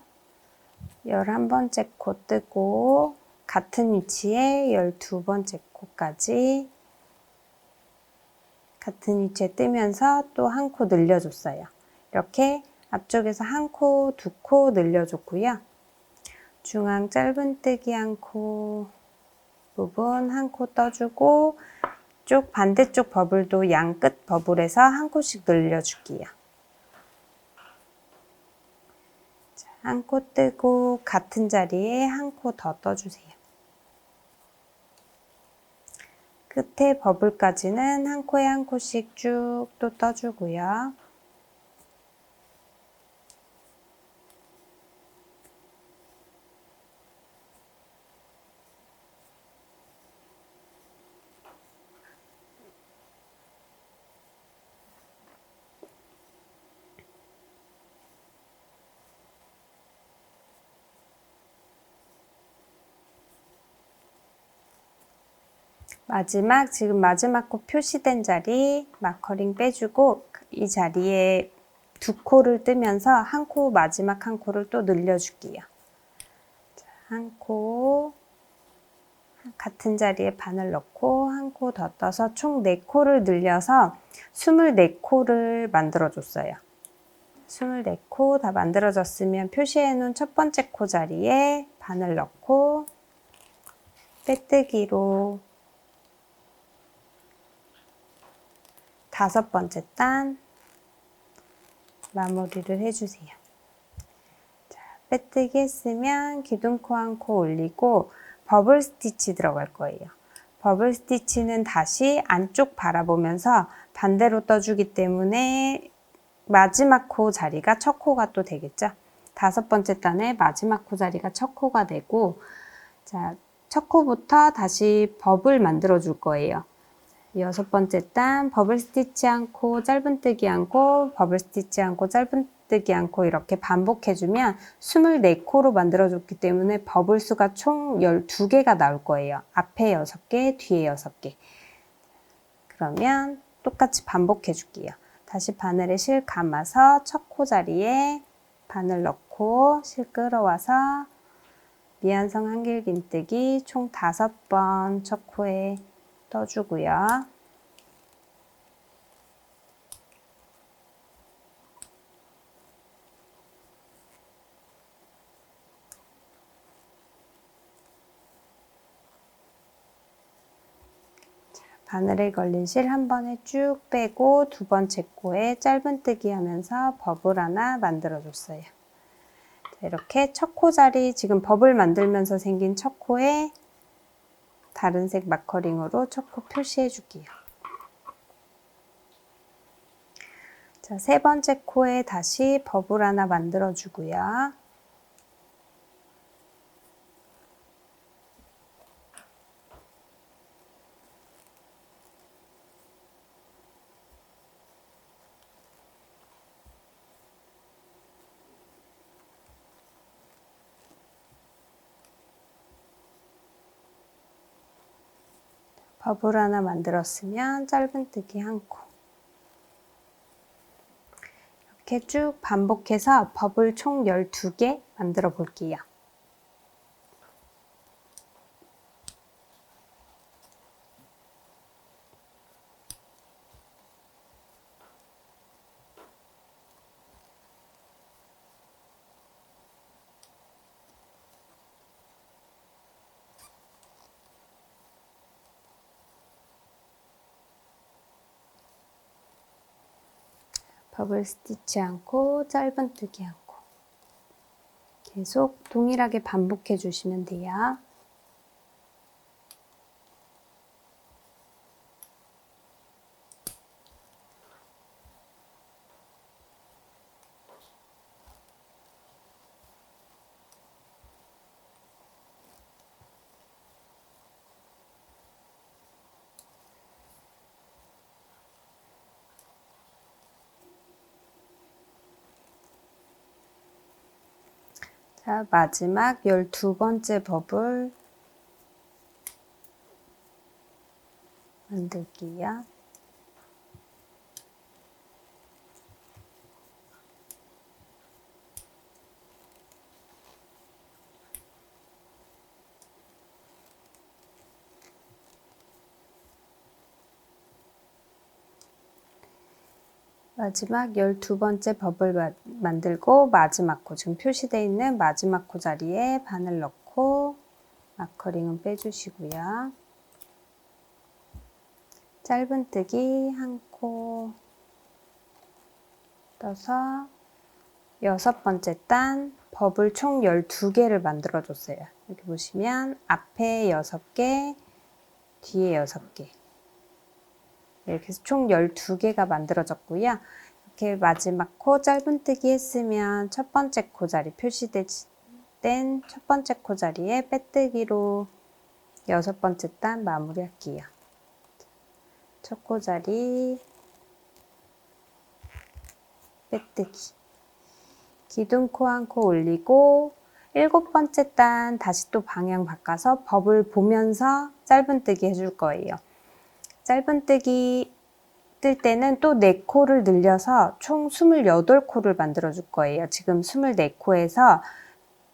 11번째 코 뜨고 같은 위치에 12번째 코까지 같은 위치에 뜨면서 또 한 코 늘려줬어요. 이렇게 앞쪽에서 한 코, 2코 늘려줬고요. 중앙 짧은뜨기 한 코 부분 한 코 떠주고 반대쪽 버블도 양 끝 버블에서 한 코씩 늘려줄게요. 한 코 뜨고 같은 자리에 한 코 더 떠주세요. 끝에 버블까지는 한 코에 한 코씩 쭉 또 떠주고요. 지금 마지막 코 표시된 자리 마커링 빼주고 이 자리에 2코를 뜨면서 마지막 한 코를 또 늘려줄게요. 한 코, 같은 자리에 바늘 넣고 한 코 더 떠서 총 4코를 늘려서 24코를 만들어줬어요. 24코 다 만들어졌으면 표시해 놓은 첫 번째 코 자리에 바늘 넣고 빼뜨기로 5번째 단 마무리를 해주세요. 자, 빼뜨기 했으면 기둥코 한 코 올리고 버블 스티치 들어갈 거예요. 버블 스티치는 다시 안쪽 바라보면서 반대로 떠주기 때문에 마지막 코 자리가 첫 코가 또 되겠죠. 5번째 단에 마지막 코 자리가 첫 코가 되고, 자, 첫 코부터 다시 버블 만들어 줄 거예요. 6번째 단 버블 스티치 한 코, 짧은뜨기 한 코, 버블 스티치 한 코, 짧은뜨기 한 코 이렇게 반복해주면 24코로 만들어줬기 때문에 버블 수가 총 12개가 나올 거예요. 앞에 6개, 뒤에 6개. 그러면 똑같이 반복해줄게요. 다시 바늘에 실 감아서 첫 코 자리에 바늘 넣고 실 끌어와서 미완성 한길긴뜨기 총 5번 첫 코에 떠주고요. 바늘에 걸린 실 한 번에 쭉 빼고 2번째 코에 짧은뜨기 하면서 버블 하나 만들어 줬어요. 이렇게 첫 코 자리 지금 버블 만들면서 생긴 첫 코에 다른 색 마커링으로 첫 코 표시해 줄게요. 자, 3번째 코에 다시 버블 하나 만들어 주고요. 버블 하나 만들었으면 짧은뜨기 한 코. 이렇게 쭉 반복해서 버블 총 12개 만들어 볼게요. 버블 스티치 않고 짧은뜨기 않고 계속 동일하게 반복해 주시면 돼요. 자, 마지막 12번째 버블 만들게요. 마지막 12번째 버블 만들고 마지막 코, 지금 표시되어 있는 마지막 코 자리에 바늘 넣고 마커링은 빼주시고요. 짧은뜨기 한 코 떠서 6번째 단 버블 총 12개를 만들어 줬어요. 이렇게 보시면 앞에 6개, 뒤에 6개 이렇게 해서 총 12개가 만들어졌고요. 이렇게 마지막 코 짧은뜨기 했으면 첫 번째 코 자리 표시된 첫 번째 코 자리에 빼뜨기로 6번째 단 마무리할게요. 첫 코 자리 빼뜨기 기둥코 한 코 올리고 7번째 단 다시 또 방향 바꿔서 버블 보면서 짧은뜨기 해줄 거예요. 짧은뜨기 뜰 때는 또 4코를 늘려서 총 28코를 만들어 줄 거예요. 지금 24코에서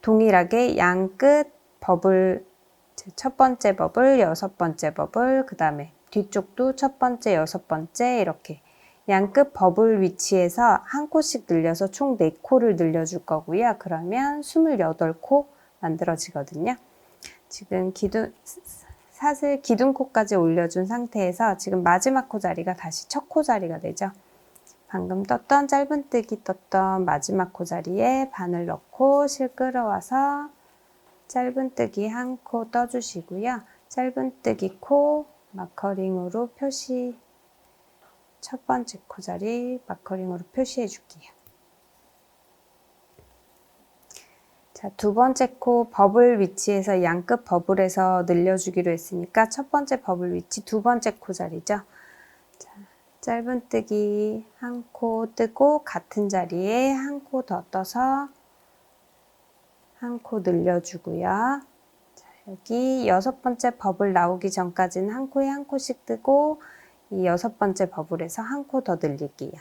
동일하게 양 끝 버블 첫 번째 버블, 여섯 번째 버블, 그 다음에 뒤쪽도 첫 번째, 여섯 번째 이렇게 양끝 버블 위치에서 한 코씩 늘려서 총 4코를 늘려줄 거고요. 그러면 28코 만들어지거든요. 지금 사슬 기둥코까지 올려준 상태에서 지금 마지막 코 자리가 다시 첫 코 자리가 되죠. 방금 떴던 짧은뜨기 떴던 마지막 코 자리에 바늘 넣고 실 끌어와서 짧은뜨기 한 코 떠주시고요. 짧은뜨기 코 마커링으로 표시, 첫 번째 코 자리 마커링으로 표시해 줄게요. 자, 두 번째 코 버블 위치에서 양끝 버블에서 늘려주기로 했으니까 첫 번째 버블 위치 두 번째 코 자리죠. 자, 짧은뜨기 한 코 뜨고 같은 자리에 한 코 더 떠서 한 코 늘려주고요. 자, 여기 여섯 번째 버블 나오기 전까지는 한 코에 한 코씩 뜨고 이 여섯 번째 버블에서 한 코 더 늘릴게요.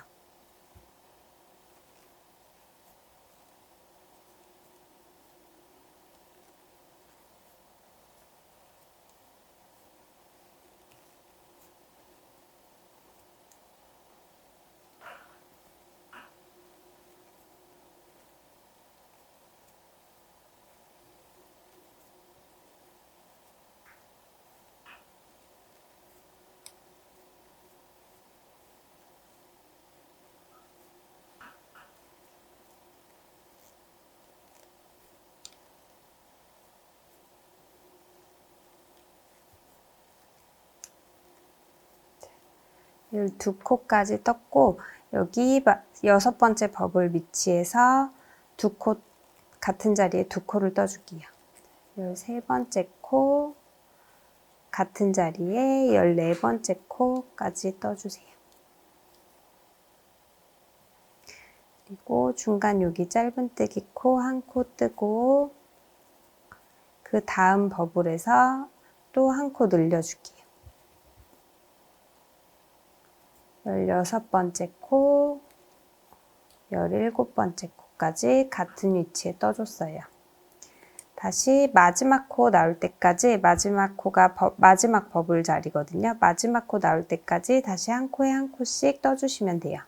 두 코까지 떴고 여기 여섯 번째 버블 위치에서 두 코 같은 자리에 두 코를 떠줄게요. 13번째 코 같은 자리에 14번째 코까지 떠주세요. 그리고 중간 여기 짧은뜨기 코 한 코 뜨고 그 다음 버블에서 또 한 코 늘려줄게요. 16번째 코, 17번째 코까지 같은 위치에 떠줬어요. 다시 마지막 코 나올 때까지, 마지막 코가 마지막 버블 자리거든요. 마지막 코 나올 때까지 다시 한 코에 한 코씩 떠주시면 돼요.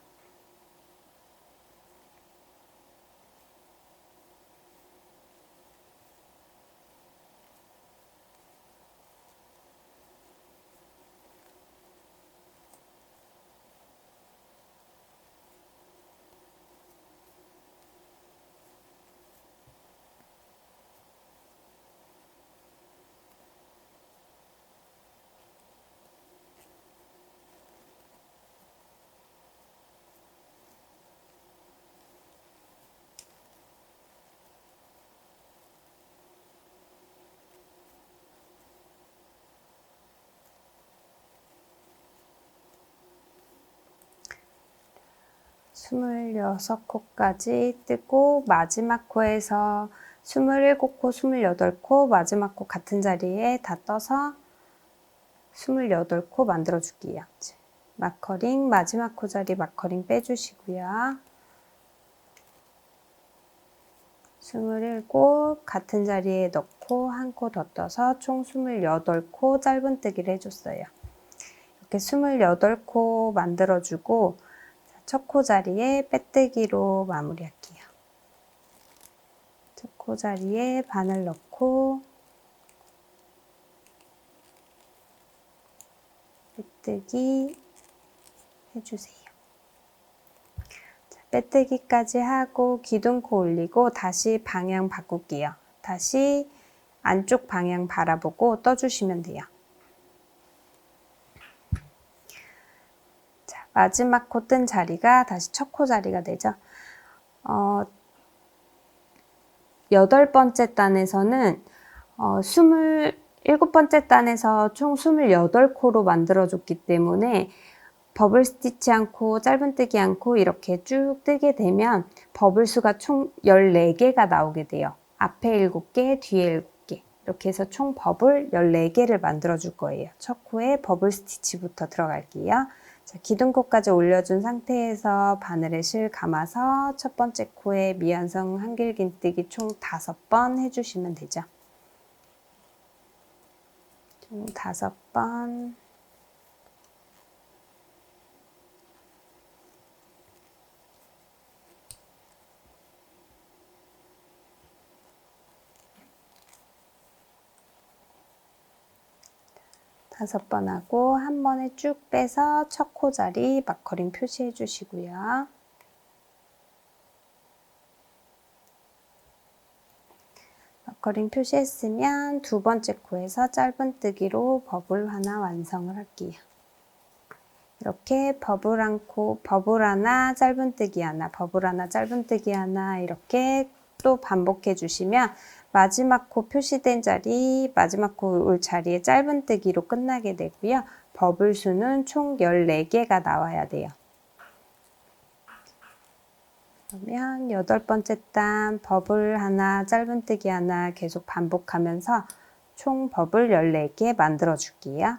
스물여섯 코까지 뜨고 마지막 코에서 27코, 28코 마지막 코 같은 자리에 다 떠서 28코 만들어 줄게요. 마커링 마지막 코 자리 마커링 빼주시고요. 27 같은 자리에 넣고 한 코 더 떠서 총 28코 짧은뜨기를 해줬어요. 이렇게 28코 만들어주고 첫 코 자리에 빼뜨기로 마무리할게요. 첫 코 자리에 바늘 넣고 빼뜨기 해주세요. 자, 빼뜨기까지 하고 기둥코 올리고 다시 방향 바꿀게요. 다시 안쪽 방향 바라보고 떠주시면 돼요. 자, 마지막 코 뜬 자리가 다시 첫 코 자리가 되죠. 8번째 단에서는 27번째 단에서 총 28코로 만들어줬기 때문에 버블 스티치 않고 짧은뜨기 않고 이렇게 쭉 뜨게 되면 버블 수가 총 14개가 나오게 돼요. 앞에 7개, 뒤에 7개 이렇게 해서 총 버블 14개를 만들어 줄 거예요. 첫 코에 버블 스티치부터 들어갈게요. 자, 기둥코까지 올려준 상태에서 바늘에 실 감아서 첫 번째 코에 미완성 한길긴뜨기 총 5번 해주시면 되죠. 총 5번. 다섯 번 하고 한 번에 쭉 빼서 첫 코 자리 마커링 표시해 주시고요. 마커링 표시했으면 두 번째 코에서 짧은뜨기로 버블 하나 완성을 할게요. 이렇게 버블 하나, 짧은뜨기 하나, 버블 하나, 짧은뜨기 하나 이렇게 또 반복해 주시면 마지막 코 표시된 자리, 마지막 코 올 자리에 짧은뜨기로 끝나게 되고요. 버블 수는 총 14개가 나와야 돼요. 그러면 8번째 단 버블 하나, 짧은뜨기 하나 계속 반복하면서 총 버블 14개 만들어 줄게요.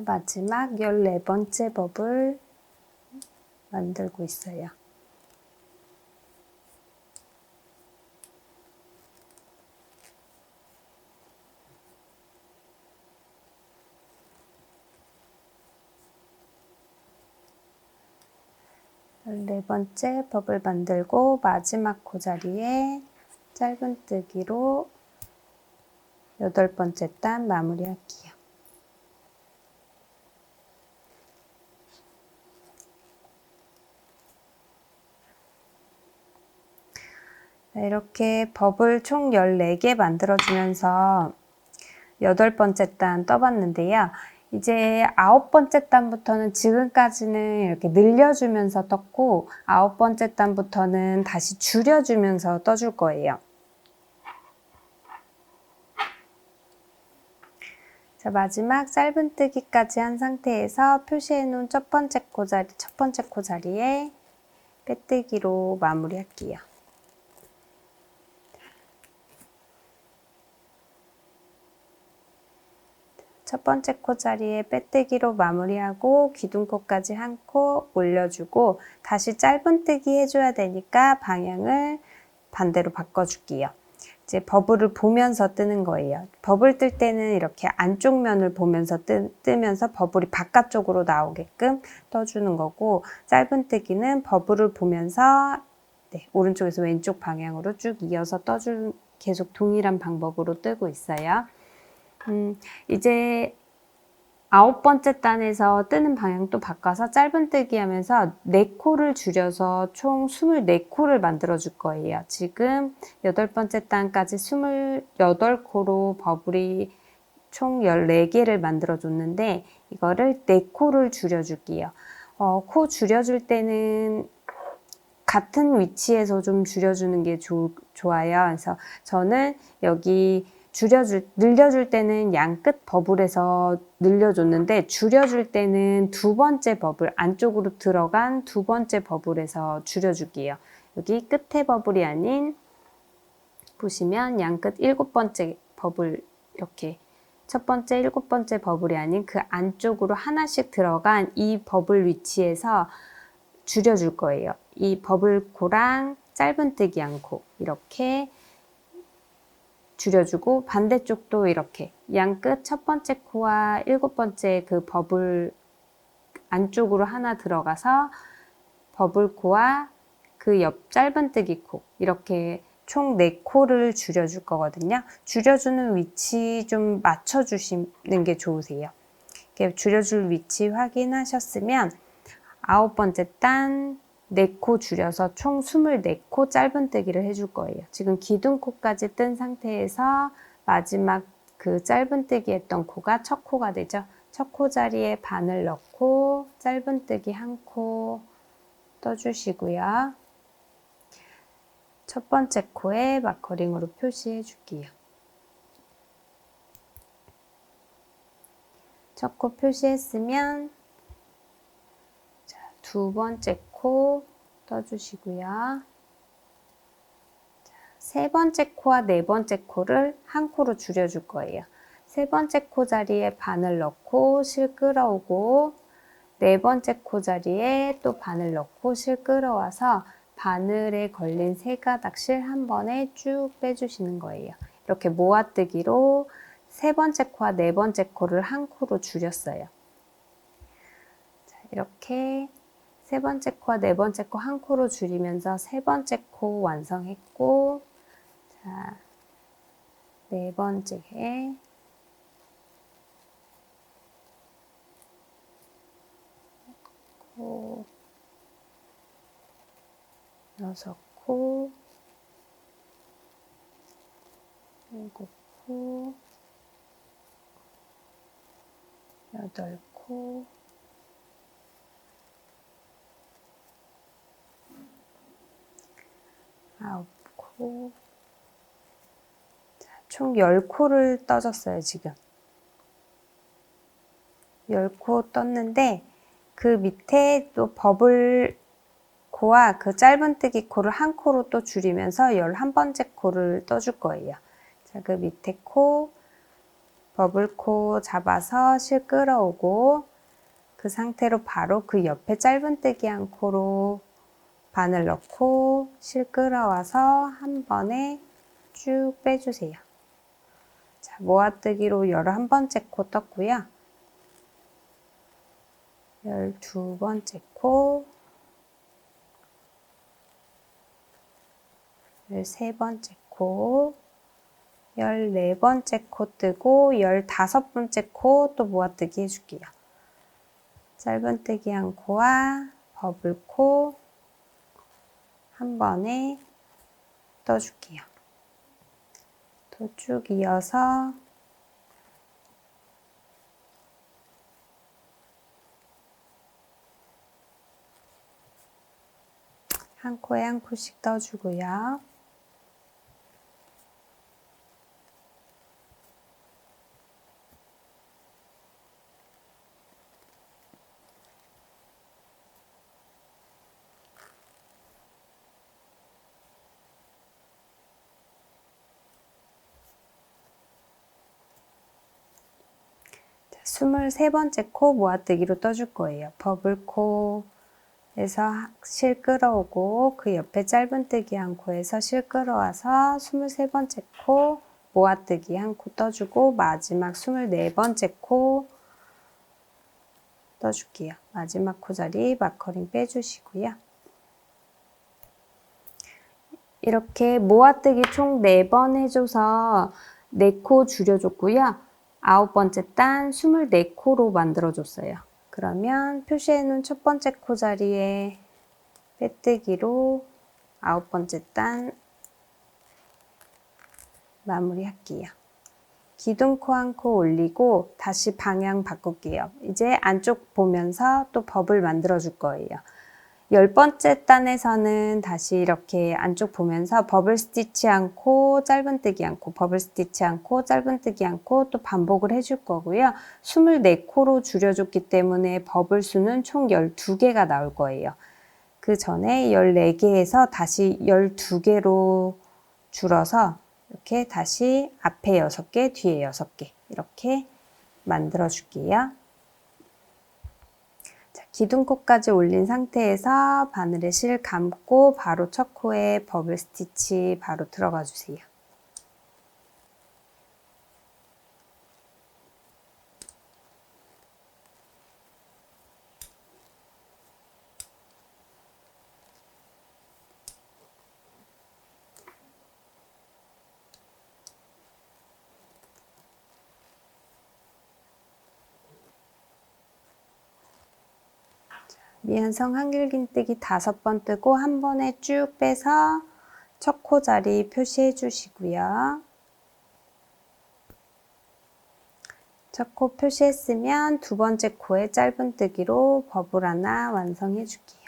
마지막 14번째 버블 만들고 있어요. 네 번째 버블 만들고 마지막 코 자리에 짧은뜨기로 8번째 단 마무리할게요. 이렇게 버블 총 14개 만들어주면서 8번째 단 떠봤는데요. 이제 9번째 단부터는 지금까지는 이렇게 늘려주면서 떴고 9번째 단부터는 다시 줄여주면서 떠줄 거예요. 자, 마지막 짧은뜨기까지 한 상태에서 표시해 놓은 첫 번째 코 자리에 빼뜨기로 마무리할게요. 첫 번째 코 자리에 빼뜨기로 마무리하고 기둥코까지 한 코 올려주고 다시 짧은뜨기 해줘야 되니까 방향을 반대로 바꿔줄게요. 이제 버블을 보면서 뜨는 거예요. 버블 뜰 때는 이렇게 안쪽 면을 보면서 뜨면서 버블이 바깥쪽으로 나오게끔 떠주는 거고 짧은뜨기는 버블을 보면서 오른쪽에서 왼쪽 방향으로 쭉 이어서 계속 동일한 방법으로 뜨고 있어요. 이제 9번째 단에서 뜨는 방향 또 바꿔서 짧은뜨기 하면서 4코를 줄여서 총 24코를 만들어 줄 거예요. 지금 8번째 단까지 28코로 버블이 총 14개를 만들어 줬는데 이거를 4코를 줄여 줄게요. 코 줄여줄 때는 같은 위치에서 좀 줄여주는 게 좋아요. 그래서 저는 여기 늘려줄 때는 양끝 버블에서 늘려줬는데 줄여줄 때는 두 번째 버블, 안쪽으로 들어간 두 번째 버블에서 줄여줄게요. 여기 끝에 버블이 아닌 보시면 양끝 7번째 버블 이렇게 첫 번째 7번째 버블이 아닌 그 안쪽으로 하나씩 들어간 이 버블 위치에서 줄여줄 거예요. 이 버블코랑 짧은뜨기 한 코 이렇게 줄여주고 반대쪽도 이렇게 양끝 첫 번째 코와 7번째 그 버블 안쪽으로 하나 들어가서 버블코와 그 옆 짧은뜨기 코 이렇게 총 4코를 줄여줄 거거든요. 줄여주는 위치 좀 맞춰주시는 게 좋으세요. 이렇게 줄여줄 위치 확인하셨으면 9번째 단 4코 줄여서 총 24코 짧은뜨기를 해줄 거예요. 지금 기둥코까지 뜬 상태에서 마지막 그 짧은뜨기 했던 코가 첫 코가 되죠. 첫 코 자리에 바늘 넣고 짧은뜨기 한 코 떠주시고요. 첫 번째 코에 마커링으로 표시해 줄게요. 첫 코 표시했으면 두 번째 코 떠주시고요. 세 번째 코와 네 번째 코를 한 코로 줄여줄 거예요. 세 번째 코 자리에 바늘 넣고 실 끌어오고 네 번째 코 자리에 또 바늘 넣고 실 끌어와서 바늘에 걸린 세 가닥 실 한 번에 쭉 빼주시는 거예요. 이렇게 모아뜨기로 세 번째 코와 네 번째 코를 한 코로 줄였어요. 자, 이렇게 세 번째 코와 네 번째 코 한 코로 줄이면서 세 번째 코 완성했고, 자, 네 번째에 코, 여섯 코, 일곱 코, 여덟 코, 아홉 코, 총 10코를 떠줬어요, 지금. 10코 떴는데 그 밑에 또 버블 코와 그 짧은뜨기 코를 한 코로 또 줄이면서 11번째 코를 떠줄 거예요. 자, 그 밑에 코, 버블 코 잡아서 실 끌어오고 그 상태로 바로 그 옆에 짧은뜨기 한 코로 바늘 넣고 실 끌어와서 한 번에 쭉 빼주세요. 자, 모아뜨기로 11번째 코 떴고요. 12번째 코, 13번째 코, 14번째 코 뜨고 15번째 코 또 모아뜨기 해줄게요. 짧은뜨기 한 코와 버블코 한 번에 떠줄게요. 또 쭉 이어서 한 코에 한 코씩 떠주고요. 자, 23번째 코 모아뜨기로 떠줄 거예요. 버블코에서 실 끌어오고 그 옆에 짧은뜨기 한 코에서 실 끌어와서 23번째 코 모아뜨기 한 코 떠주고 마지막 24번째 코 떠줄게요. 마지막 코 자리 마커링 빼주시고요. 이렇게 모아뜨기 총 4번 해줘서 4코 줄여줬고요. 9번째 단 24코로 만들어줬어요. 그러면 표시해놓은 첫 번째 코 자리에 빼뜨기로 9번째 단 마무리할게요. 기둥코 한 코 올리고 다시 방향 바꿀게요. 이제 안쪽 보면서 또 버블 만들어 줄 거예요. 10번째 단에서는 다시 이렇게 안쪽 보면서 버블 스티치 않고 짧은뜨기 않고 버블 스티치 않고 짧은뜨기 않고 또 반복을 해줄 거고요. 24코로 줄여줬기 때문에 버블 수는 총 12개가 나올 거예요. 그 전에 14개에서 다시 12개로 줄어서 이렇게 다시 앞에 6개, 뒤에 6개 이렇게 만들어 줄게요. 자, 기둥코까지 올린 상태에서 바늘에 실 감고 바로 첫 코에 버블 스티치 바로 들어가 주세요. 미완성 한길긴뜨기 5번 뜨고 한 번에 쭉 빼서 첫 코 자리 표시해 주시고요. 첫 코 표시했으면 두 번째 코에 짧은뜨기로 버블 하나 완성해 줄게요.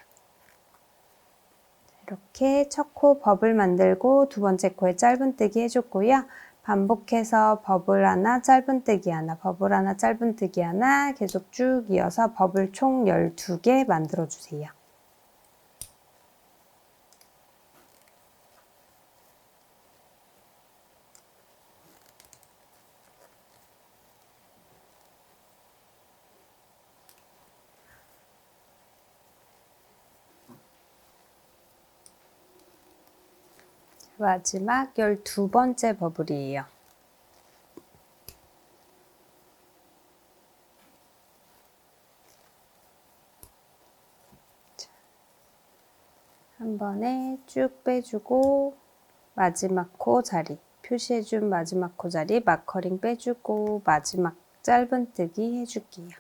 이렇게 첫 코 버블 만들고 두 번째 코에 짧은뜨기 해줬고요. 반복해서 버블 하나, 짧은뜨기 하나, 버블 하나, 짧은뜨기 하나 계속 쭉 이어서 버블 총 12개 만들어 주세요. 마지막 12번째 버블이에요. 한 번에 쭉 빼주고 마지막 코 자리, 표시해준 마지막 코 자리 마커링 빼주고 마지막 짧은뜨기 해줄게요.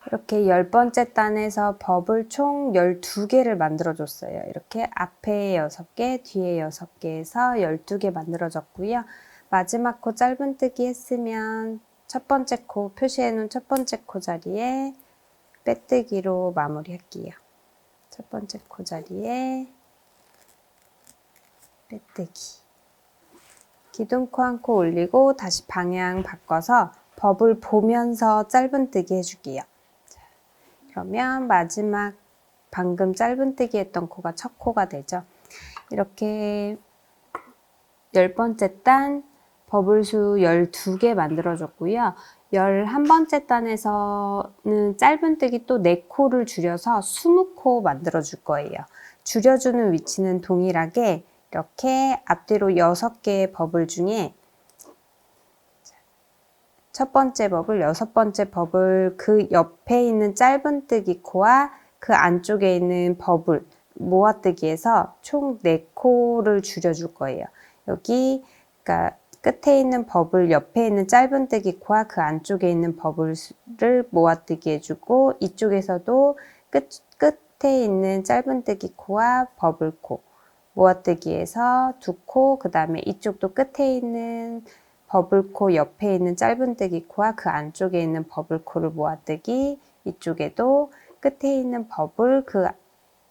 이렇게 10번째 단에서 버블 총 12개를 만들어줬어요. 이렇게 앞에 6개, 뒤에 6개에서 12개 만들어졌고요. 마지막 코 짧은뜨기 했으면 첫 번째 코, 표시해놓은 첫 번째 코 자리에 빼뜨기로 마무리할게요. 첫 번째 코 자리에 빼뜨기. 기둥코 한 코 올리고 다시 방향 바꿔서 버블 보면서 짧은뜨기 해줄게요. 그러면 마지막 방금 짧은뜨기 했던 코가 첫 코가 되죠. 이렇게 10번째 단 버블수 12개 만들어줬고요. 11번째 단에서는 짧은뜨기 또 4코를 줄여서 20코 만들어줄 거예요. 줄여주는 위치는 동일하게 이렇게 앞뒤로 6개의 버블 중에 첫 번째 버블, 6번째 버블 그 옆에 있는 짧은뜨기 코와 그 안쪽에 있는 버블 모아뜨기에서 총 4코를 줄여줄 거예요. 여기 그러니까 끝에 있는 버블 옆에 있는 짧은뜨기 코와 그 안쪽에 있는 버블을 모아뜨기 해주고 이쪽에서도 끝에 있는 짧은뜨기 코와 버블 코 모아뜨기에서 2코, 그 다음에 이쪽도 끝에 있는 버블코 옆에 있는 짧은뜨기 코와 그 안쪽에 있는 버블코를 모아뜨기, 이쪽에도 끝에 있는 버블 그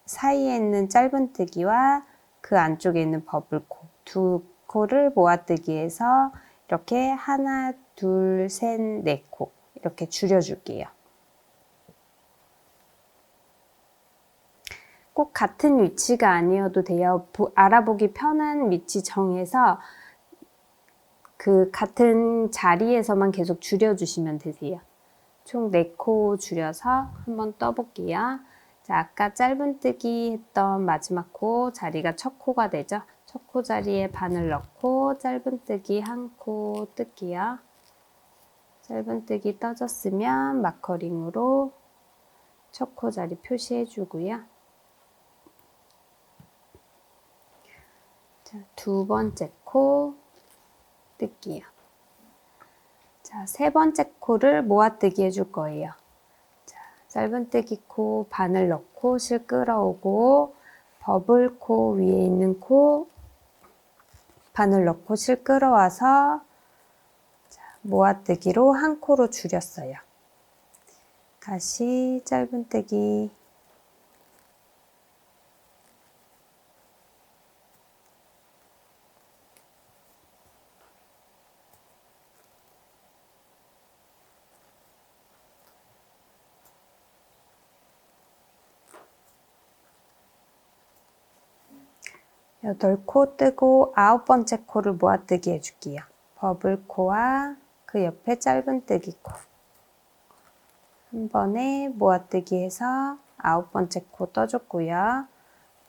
사이에 있는 짧은뜨기와 그 안쪽에 있는 버블코 2코를 모아뜨기해서 이렇게 하나, 둘, 셋, 4코 이렇게 줄여줄게요. 꼭 같은 위치가 아니어도 돼요. 알아보기 편한 위치 정해서 그 같은 자리에서만 계속 줄여주시면 되세요. 총 4코 줄여서 한번 떠볼게요. 자, 아까 짧은뜨기 했던 마지막 코 자리가 첫 코가 되죠. 첫 코 자리에 바늘 넣고 짧은뜨기 한 코 뜰게요. 짧은뜨기 떠졌으면 마커링으로 첫 코 자리 표시해 주고요. 자, 2번째 코 뜰게요. 자, 3번째 코를 모아뜨기 해줄 거예요. 자, 짧은뜨기 코 바늘 넣고 실 끌어오고 버블 코 위에 있는 코 바늘 넣고 실 끌어와서 자, 모아뜨기로 한 코로 줄였어요. 다시 짧은뜨기 8코 뜨고 9번째 코를 모아뜨기 해줄게요. 버블코와 그 옆에 짧은뜨기 코 한 번에 모아뜨기 해서 9번째 코 떠줬고요.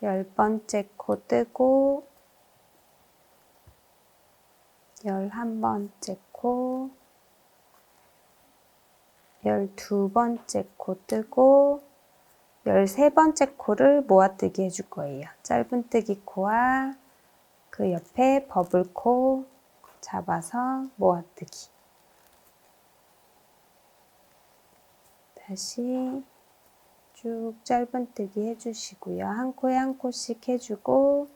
10번째 코 뜨고 11번째 코 12번째 코 뜨고 13번째 코를 모아뜨기 해줄 거예요. 짧은뜨기 코와 그 옆에 버블코 잡아서 모아뜨기. 다시 쭉 짧은뜨기 해주시고요. 한 코에 한 코씩 해주고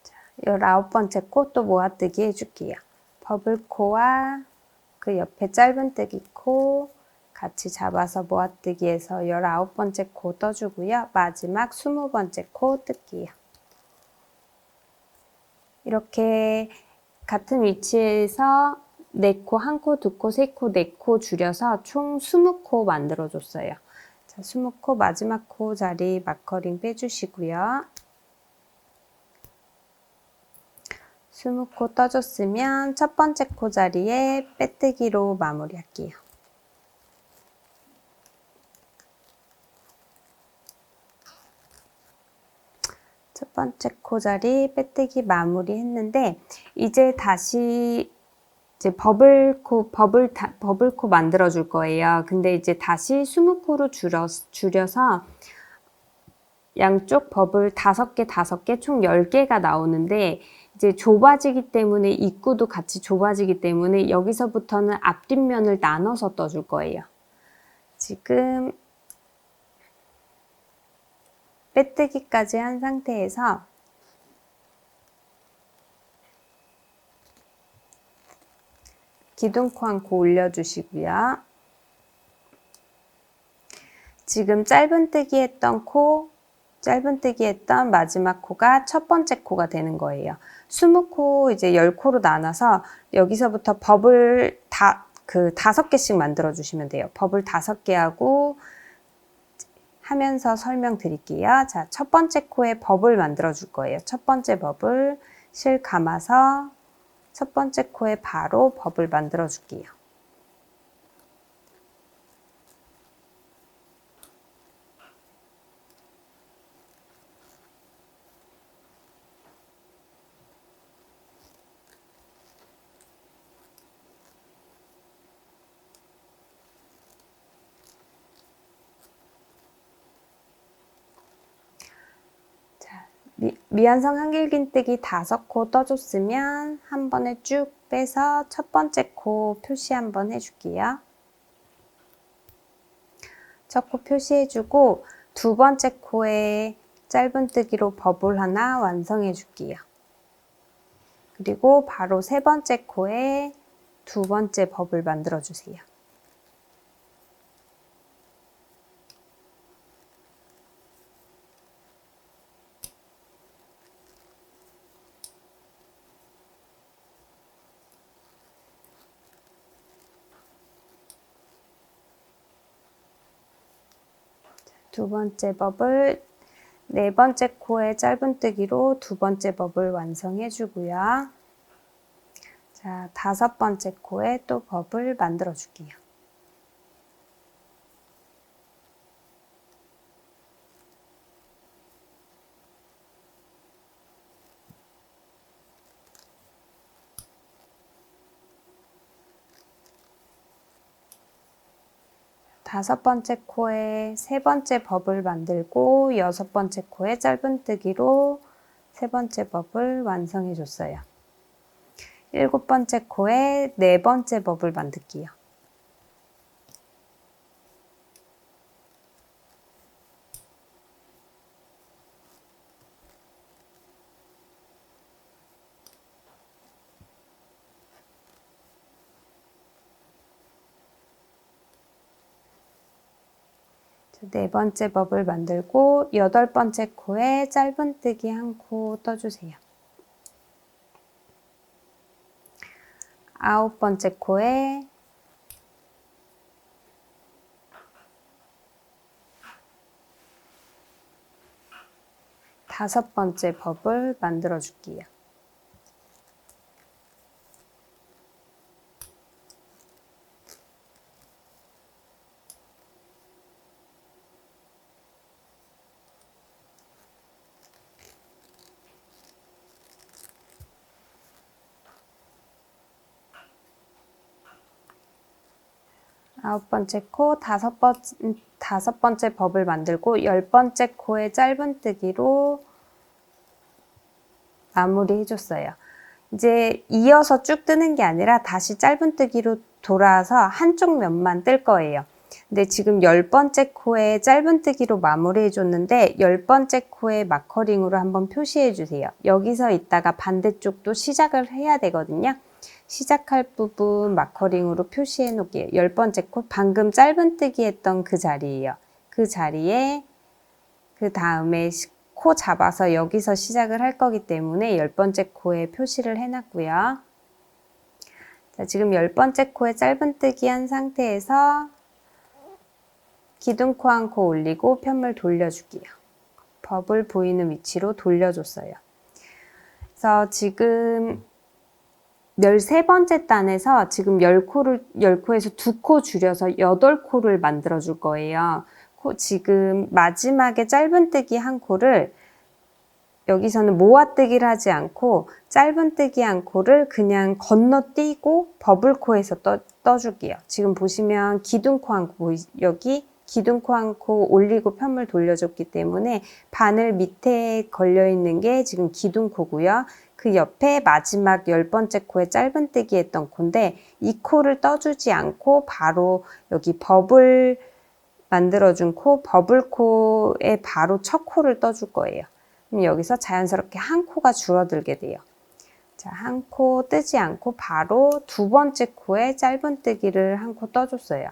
자, 19번째 코 또 모아뜨기 해줄게요. 버블코와 그 옆에 짧은뜨기 코 같이 잡아서 모아뜨기해서 19번째 코 떠주고요. 마지막 20번째 코 뜰게요. 이렇게 같은 위치에서 4코, 1코, 2코, 3코, 4코 줄여서 총 20코 만들어줬어요. 자, 20코 마지막 코 자리 마커링 빼주시고요. 20코 떠줬으면 첫 번째 코 자리에 빼뜨기로 마무리할게요. 첫 번째 코 자리 빼뜨기 마무리 했는데 이제 다시 버블코 만들어 줄 거예요. 근데 이제 다시 20코로 줄여서 양쪽 버블 5개 총 10개가 나오는데 이제 좁아지기 때문에 입구도 같이 좁아지기 때문에 여기서부터는 앞뒷면을 나눠서 떠줄 거예요. 지금 빼뜨기까지 한 상태에서 기둥코 한 코 올려주시고요. 지금 짧은뜨기 했던 마지막 코가 첫 번째 코가 되는 거예요. 20코 이제 10코로 나눠서 여기서부터 버블 5개씩 만들어 주시면 돼요. 버블 5개 하고 하면서 설명드릴게요. 자, 첫 번째 코에 버블 만들어 줄 거예요. 첫 번째 버블 실 감아서 첫 번째 코에 바로 버블 만들어 줄게요. 미완성 한길긴뜨기 5코 떠줬으면 한 번에 쭉 빼서 첫 번째 코 표시 한번 해줄게요. 첫 코 표시해주고 두 번째 코에 짧은뜨기로 버블 하나 완성해 줄게요. 그리고 바로 세 번째 코에 두 번째 버블 만들어 주세요. 두 번째 버블, 네 번째 코에 짧은뜨기로 두 번째 버블 완성해 주고요. 자, 다섯 번째 코에 또 버블 만들어 줄게요. 다섯 번째 코에 세 번째 버블 만들고 여섯 번째 코에 짧은뜨기로 세 번째 버블 완성해 줬어요. 일곱 번째 코에 네 번째 버블 만들게요. 네 번째 버블 만들고 여덟 번째 코에 짧은뜨기 한 코 떠주세요. 아홉 번째 코에 다섯 번째 버블 만들어 줄게요. 아홉 번째 코 다섯 번째 버블 만들고 열 번째 코에 짧은뜨기로 마무리 해줬어요. 이제 이어서 쭉 뜨는 게 아니라 다시 짧은뜨기로 돌아서 한쪽 면만 뜰 거예요. 근데 지금 열 번째 코에 짧은뜨기로 마무리 해줬는데 열 번째 코에 마커링으로 한번 표시해 주세요. 여기서 있다가 반대쪽도 시작을 해야 되거든요. 시작할 부분 마커링으로 표시해 놓을게요. 열 번째 코 방금 짧은뜨기 했던 그 자리예요. 그 자리에 그 다음에 코 잡아서 여기서 시작을 할 거기 때문에 열 번째 코에 표시를 해놨고요. 자, 지금 열 번째 코에 짧은뜨기 한 상태에서 기둥 코 한 코 올리고 편물 돌려주기요. 버블 보이는 위치로 돌려줬어요. 그래서 지금 13번째 단에서 지금 10코에서 2코 줄여서 8코를 만들어 줄 거예요. 지금 마지막에 짧은뜨기 한 코를 여기서는 모아뜨기를 하지 않고 짧은뜨기 한 코를 그냥 건너뛰고 버블코에서 떠줄게요. 지금 보시면 기둥코 한 코, 여기 기둥코 한 코 올리고 편물 돌려줬기 때문에 바늘 밑에 걸려있는 게 지금 기둥코고요. 그 옆에 마지막 10번째 코에 짧은뜨기 했던 코인데 이 코를 떠주지 않고 바로 여기 버블 만들어준 코, 버블코에 바로 첫 코를 떠줄 거예요. 그럼 여기서 자연스럽게 한 코가 줄어들게 돼요. 자, 한 코 뜨지 않고 바로 2번째 코에 짧은뜨기를 한 코 떠줬어요.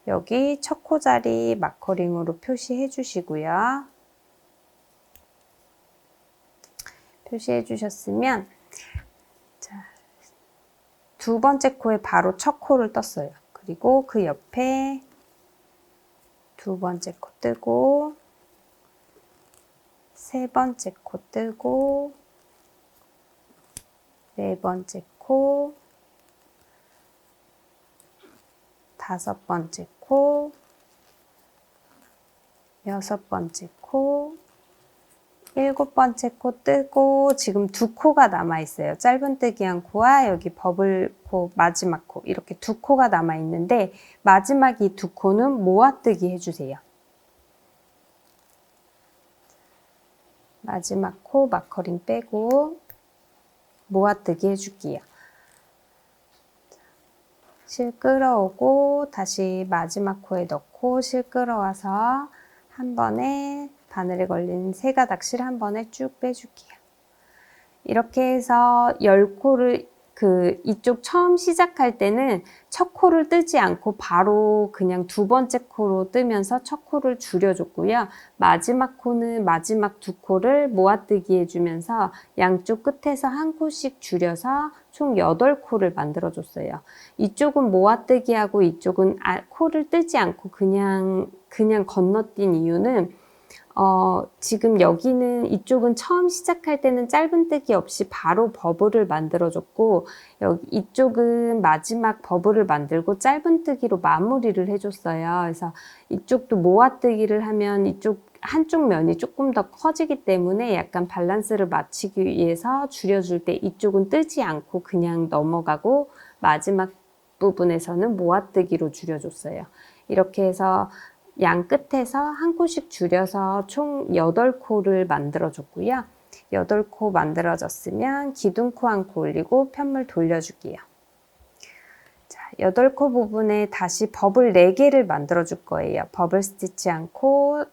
여기 첫 코 자리 마커링으로 표시해 주시고요. 표시해 주셨으면 자, 2번째 코에 바로 첫 코를 떴어요. 그리고 그 옆에 2번째 코 뜨고 3번째 코 뜨고 4번째 코 5번째 코 6번째 코 7번째 코 뜨고 지금 2코가 남아있어요. 짧은뜨기 한 코와 여기 버블코 마지막 코 이렇게 2코가 남아있는데 마지막 이 2코는 모아뜨기 해주세요. 마지막 코 마커링 빼고 모아뜨기 해줄게요. 실 끌어오고 다시 마지막 코에 넣고 실 끌어와서 한 번에 바늘에 걸린 3가닥 실 한 번에 쭉 빼줄게요. 이렇게 해서 10코를 이쪽 처음 시작할 때는 첫 코를 뜨지 않고 바로 그냥 2번째 코로 뜨면서 첫 코를 줄여줬고요. 마지막 코는 마지막 2코를 모아뜨기 해주면서 양쪽 끝에서 한 코씩 줄여서 총 8코를 만들어줬어요. 이쪽은 모아뜨기 하고 이쪽은 코를 뜨지 않고 그냥 건너뛴 이유는 지금 여기는 이쪽은 처음 시작할 때는 짧은뜨기 없이 바로 버블을 만들어줬고 이쪽은 마지막 버블을 만들고 짧은뜨기로 마무리를 해줬어요. 그래서 이쪽도 모아뜨기를 하면 이쪽 한쪽 면이 조금 더 커지기 때문에 약간 밸런스를 맞추기 위해서 줄여줄 때 이쪽은 뜨지 않고 그냥 넘어가고 마지막 부분에서는 모아뜨기로 줄여줬어요. 이렇게 해서 양 끝에서 한 코씩 줄여서 총 8코를 만들어줬고요. 8코 만들어졌으면 기둥코 한 코 올리고 편물 돌려줄게요. 자, 8코 부분에 다시 버블 4개를 만들어줄 거예요. 버블 스티치 한 코,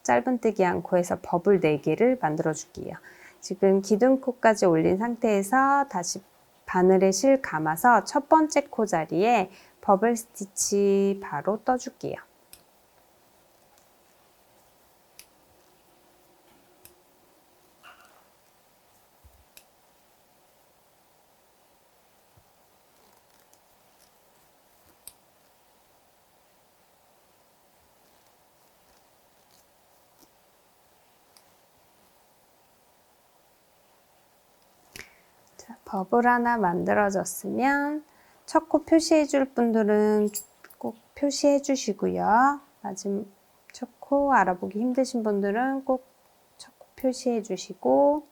짧은뜨기 한 코에서 버블 4개를 만들어줄게요. 지금 기둥코까지 올린 상태에서 다시 바늘에 실 감아서 첫 번째 코 자리에 버블 스티치 바로 떠줄게요. 버블 하나 만들어졌으면 첫 코 표시해 줄 분들은 꼭 표시해 주시고요. 마지막 첫 코 알아보기 힘드신 분들은 꼭 첫 코 표시해 주시고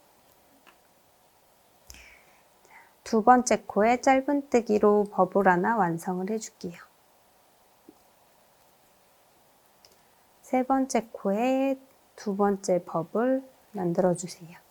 2번째 코에 짧은뜨기로 버블 하나 완성을 해줄게요. 3번째 코에 2번째 버블 만들어주세요.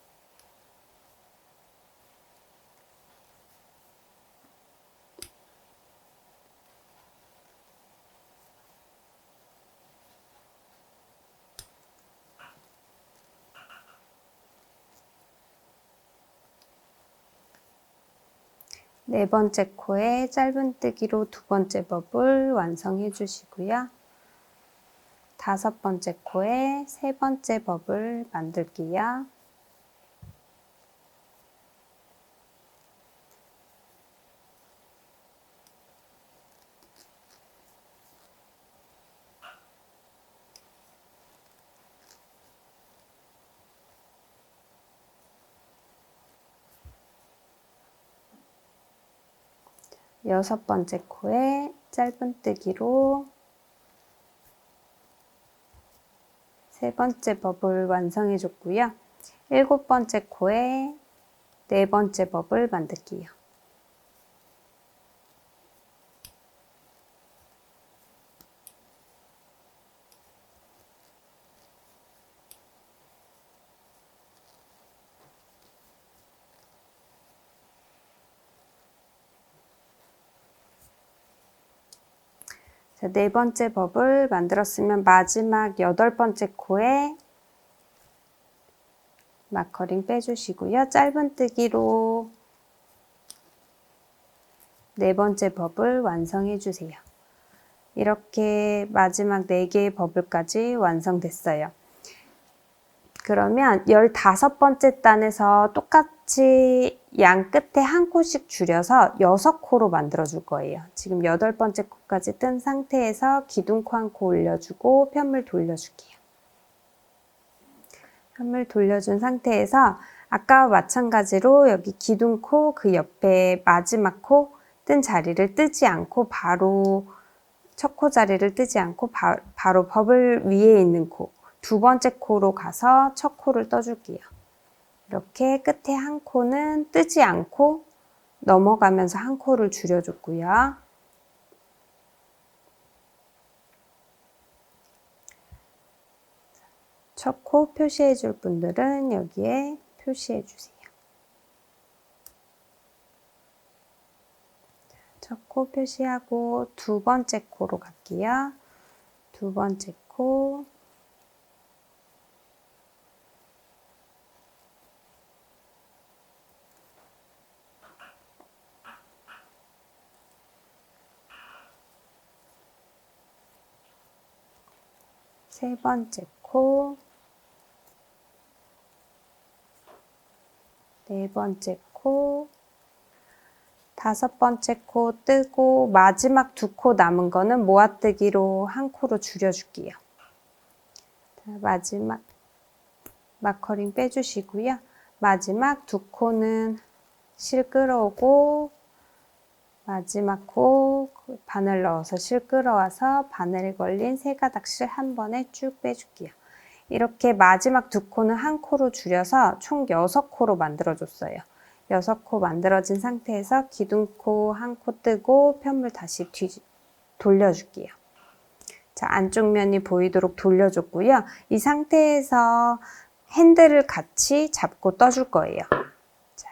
네 번째 코에 짧은뜨기로 2번째 버블 완성해 주시고요. 5번째 코에 3번째 버블 만들게요. 6번째 코에 짧은뜨기로 3번째 버블 완성해 줬고요. 7번째 코에 4번째 버블 만들게요. 자, 4번째 버블 만들었으면 마지막 8번째 코에 마커링 빼주시고요. 짧은뜨기로 4번째 버블 완성해 주세요. 이렇게 마지막 4개의 버블까지 완성됐어요. 그러면 15번째 단에서 똑같이 양 끝에 한 코씩 줄여서 6코로 만들어 줄 거예요. 지금 8번째 코까지 뜬 상태에서 기둥코 한 코 올려주고 편물 돌려줄게요. 편물 돌려준 상태에서 아까와 마찬가지로 여기 기둥코 그 옆에 마지막 코 뜬 자리를 뜨지 않고 바로 첫 코 자리를 뜨지 않고 바로 버블 위에 있는 코 2번째 코로 가서 첫 코를 떠줄게요. 이렇게 끝에 한 코는 뜨지 않고 넘어가면서 한 코를 줄여줬고요. 첫 코 표시해 줄 분들은 여기에 표시해 주세요. 첫 코 표시하고 2번째 코로 갈게요. 2번째 코 3번째 코 4번째 코 5번째 코 뜨고 마지막 2코 남은 거는 모아뜨기로 한 코로 줄여줄게요. 자, 마지막 마커링 빼주시고요. 마지막 2코는 실 끌어오고 마지막 코 바늘 넣어서 실 끌어와서 바늘에 걸린 3가닥실 한 번에 쭉 빼줄게요. 이렇게 마지막 2코는 한 코로 줄여서 총 6코로 만들어줬어요. 6코 만들어진 상태에서 기둥코 한 코 뜨고 편물 다시 돌려줄게요. 자, 안쪽 면이 보이도록 돌려줬고요. 이 상태에서 핸들을 같이 잡고 떠줄 거예요. 자,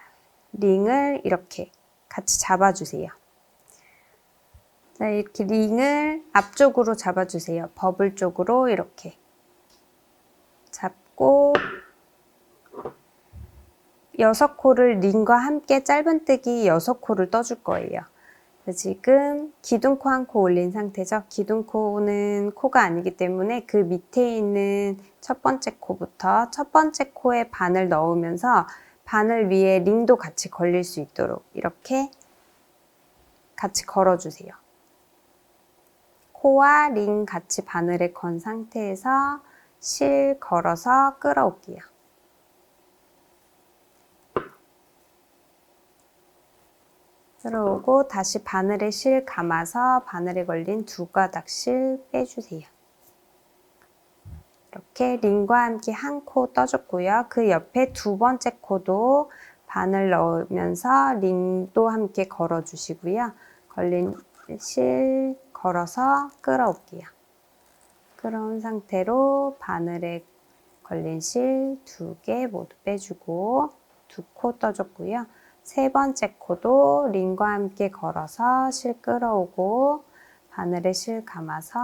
링을 이렇게 같이 잡아주세요. 자, 이렇게 링을 앞쪽으로 잡아주세요. 버블 쪽으로 이렇게 잡고 6코를 링과 함께 짧은뜨기 6코를 떠줄 거예요. 지금 기둥코 한 코 올린 상태죠. 기둥코는 코가 아니기 때문에 그 밑에 있는 첫 번째 코부터 첫 번째 코에 바늘 넣으면서 바늘 위에 링도 같이 걸릴 수 있도록 이렇게 같이 걸어주세요. 코와 링 같이 바늘에 건 상태에서 실 걸어서 끌어올게요. 끌어오고 다시 바늘에 실 감아서 바늘에 걸린 2가닥 실 빼주세요. 이렇게 링과 함께 한 코 떠줬고요. 그 옆에 2번째 코도 바늘 넣으면서 링도 함께 걸어주시고요. 걸린 실 걸어서 끌어올게요. 끌어온 상태로 바늘에 걸린 실 2개 모두 빼주고 2코 떠줬고요. 3번째 코도 링과 함께 걸어서 실 끌어오고 바늘에 실 감아서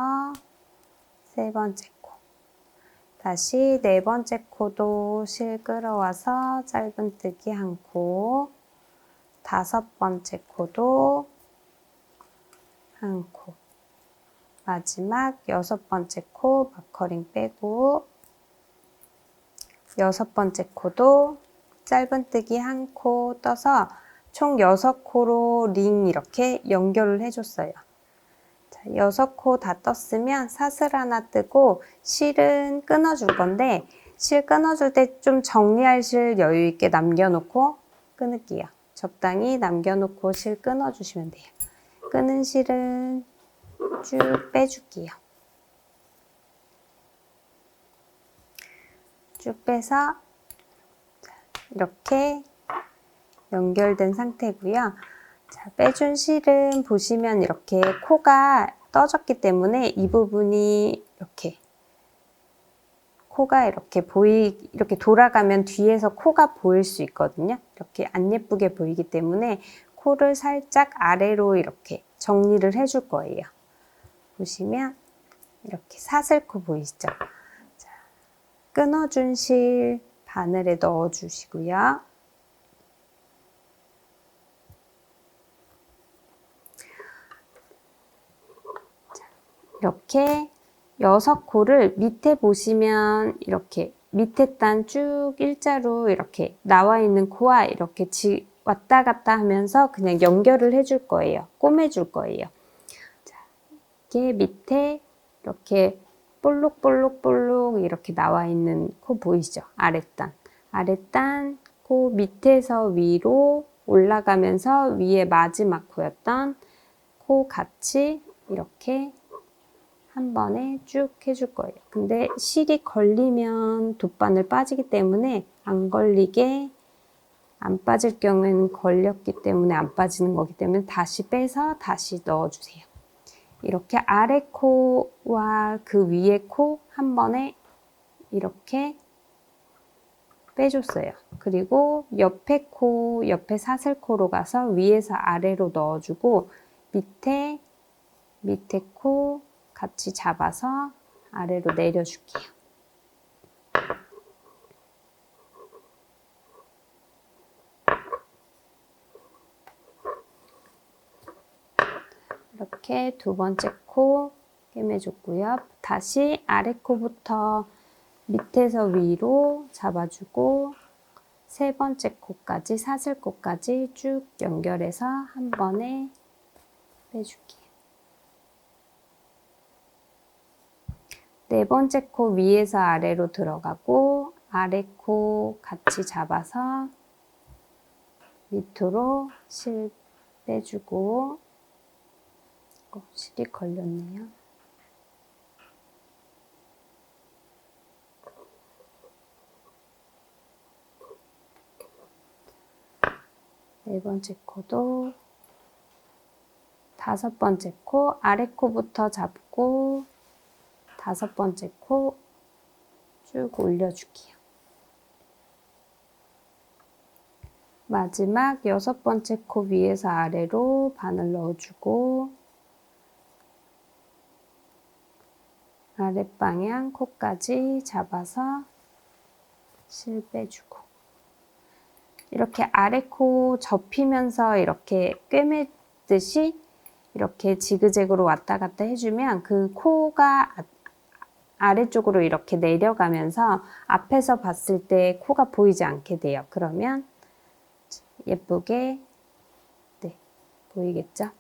3번째 코 다시 4번째 코도 실 끌어와서 짧은뜨기 한 코 5번째 코도 한 코 마지막 6번째 코 마커링 빼고 6번째 코도 짧은뜨기 한 코 떠서 총 6코로 링 이렇게 연결을 해줬어요. 자, 6코 다 떴으면 사슬 하나 뜨고 실은 끊어줄 건데 실 끊어줄 때 좀 정리할 실 여유 있게 남겨놓고 끊을게요. 적당히 남겨놓고 실 끊어주시면 돼요. 끄는 실은 쭉 빼줄게요. 쭉 빼서 이렇게 연결된 상태고요. 자, 빼준 실은 보시면 이렇게 코가 떠졌기 때문에 이 부분이 이렇게 코가 이렇게 이렇게 돌아가면 뒤에서 코가 보일 수 있거든요. 이렇게 안 예쁘게 보이기 때문에 코를 살짝 아래로 이렇게 정리를 해줄 거예요. 보시면 이렇게 사슬코 보이시죠? 자, 끊어준 실 바늘에 넣어주시고요. 이렇게 6코를 밑에 보시면 이렇게 밑에 단 쭉 일자로 이렇게 나와 있는 코와 이렇게 왔다 갔다 하면서 그냥 연결을 해줄 거예요. 꼬매줄 거예요. 자, 이렇게 밑에 이렇게 볼록볼록볼록 이렇게 나와 있는 코 보이시죠? 아랫단. 아랫단 코 밑에서 위로 올라가면서 위에 마지막 코였던 코 같이 이렇게 한 번에 쭉 해줄 거예요. 근데 실이 걸리면 돗바늘 빠지기 때문에 안 걸리게, 안 빠질 경우에는 걸렸기 때문에 안 빠지는 거기 때문에 다시 빼서 다시 넣어주세요. 이렇게 아래 코와 그 위에 코 한 번에 이렇게 빼줬어요. 그리고 옆에 코, 옆에 사슬코로 가서 위에서 아래로 넣어주고 밑에 코 같이 잡아서 아래로 내려줄게요. 이렇게 두 번째 코 꿰매줬고요. 다시 아래 코부터 밑에서 위로 잡아주고 세 번째 코까지 사슬코까지 쭉 연결해서 한 번에 빼줄게요. 네 번째 코 위에서 아래로 들어가고 아래 코 같이 잡아서 밑으로 실 빼주고 실이 걸렸네요. 네 번째 코도 다섯 번째 코 아래 코부터 잡고 다섯 번째 코 쭉 올려줄게요. 마지막 여섯 번째 코 위에서 아래로 바늘 넣어주고 아랫방향 코까지 잡아서 실 빼주고 이렇게 아래 코 접히면서 이렇게 꿰매듯이 이렇게 지그재그로 왔다 갔다 해주면 그 코가 아래쪽으로 이렇게 내려가면서 앞에서 봤을 때 코가 보이지 않게 돼요. 그러면 예쁘게 보이겠죠?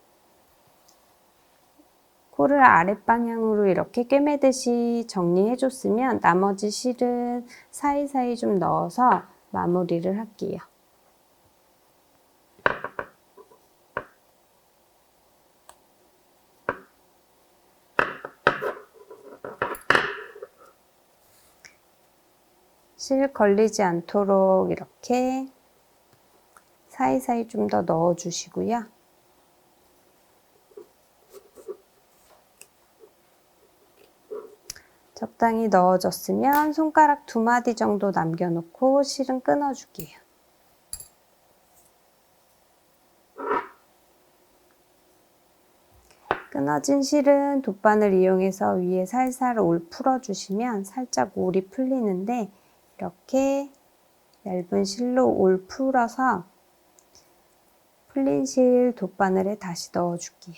코를 아랫방향으로 이렇게 꿰매듯이 정리해줬으면 나머지 실은 사이사이 좀 넣어서 마무리를 할게요. 실 걸리지 않도록 이렇게 사이사이 좀 더 넣어주시고요. 적당히 넣어줬으면 손가락 2마디 정도 남겨놓고 실은 끊어줄게요. 끊어진 실은 돗바늘 이용해서 위에 살살 올 풀어주시면 살짝 올이 풀리는데 이렇게 얇은 실로 올 풀어서 풀린 실 돗바늘에 다시 넣어줄게요.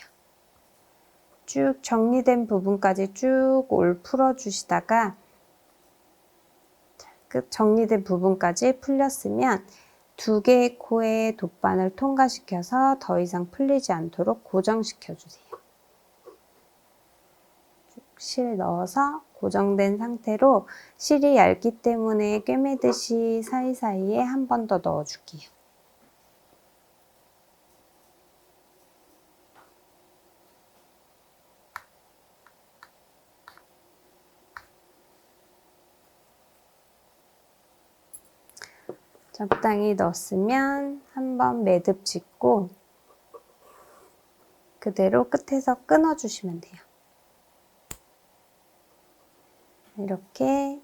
쭉 정리된 부분까지 쭉 올 풀어주시다가 정리된 부분까지 풀렸으면 2개의 코에 돗바늘 통과시켜서 더 이상 풀리지 않도록 고정시켜주세요. 실 넣어서 고정된 상태로 실이 얇기 때문에 꿰매듯이 사이사이에 한 번 더 넣어줄게요. 적당히 넣었으면 한번 매듭 짓고 그대로 끝에서 끊어주시면 돼요. 이렇게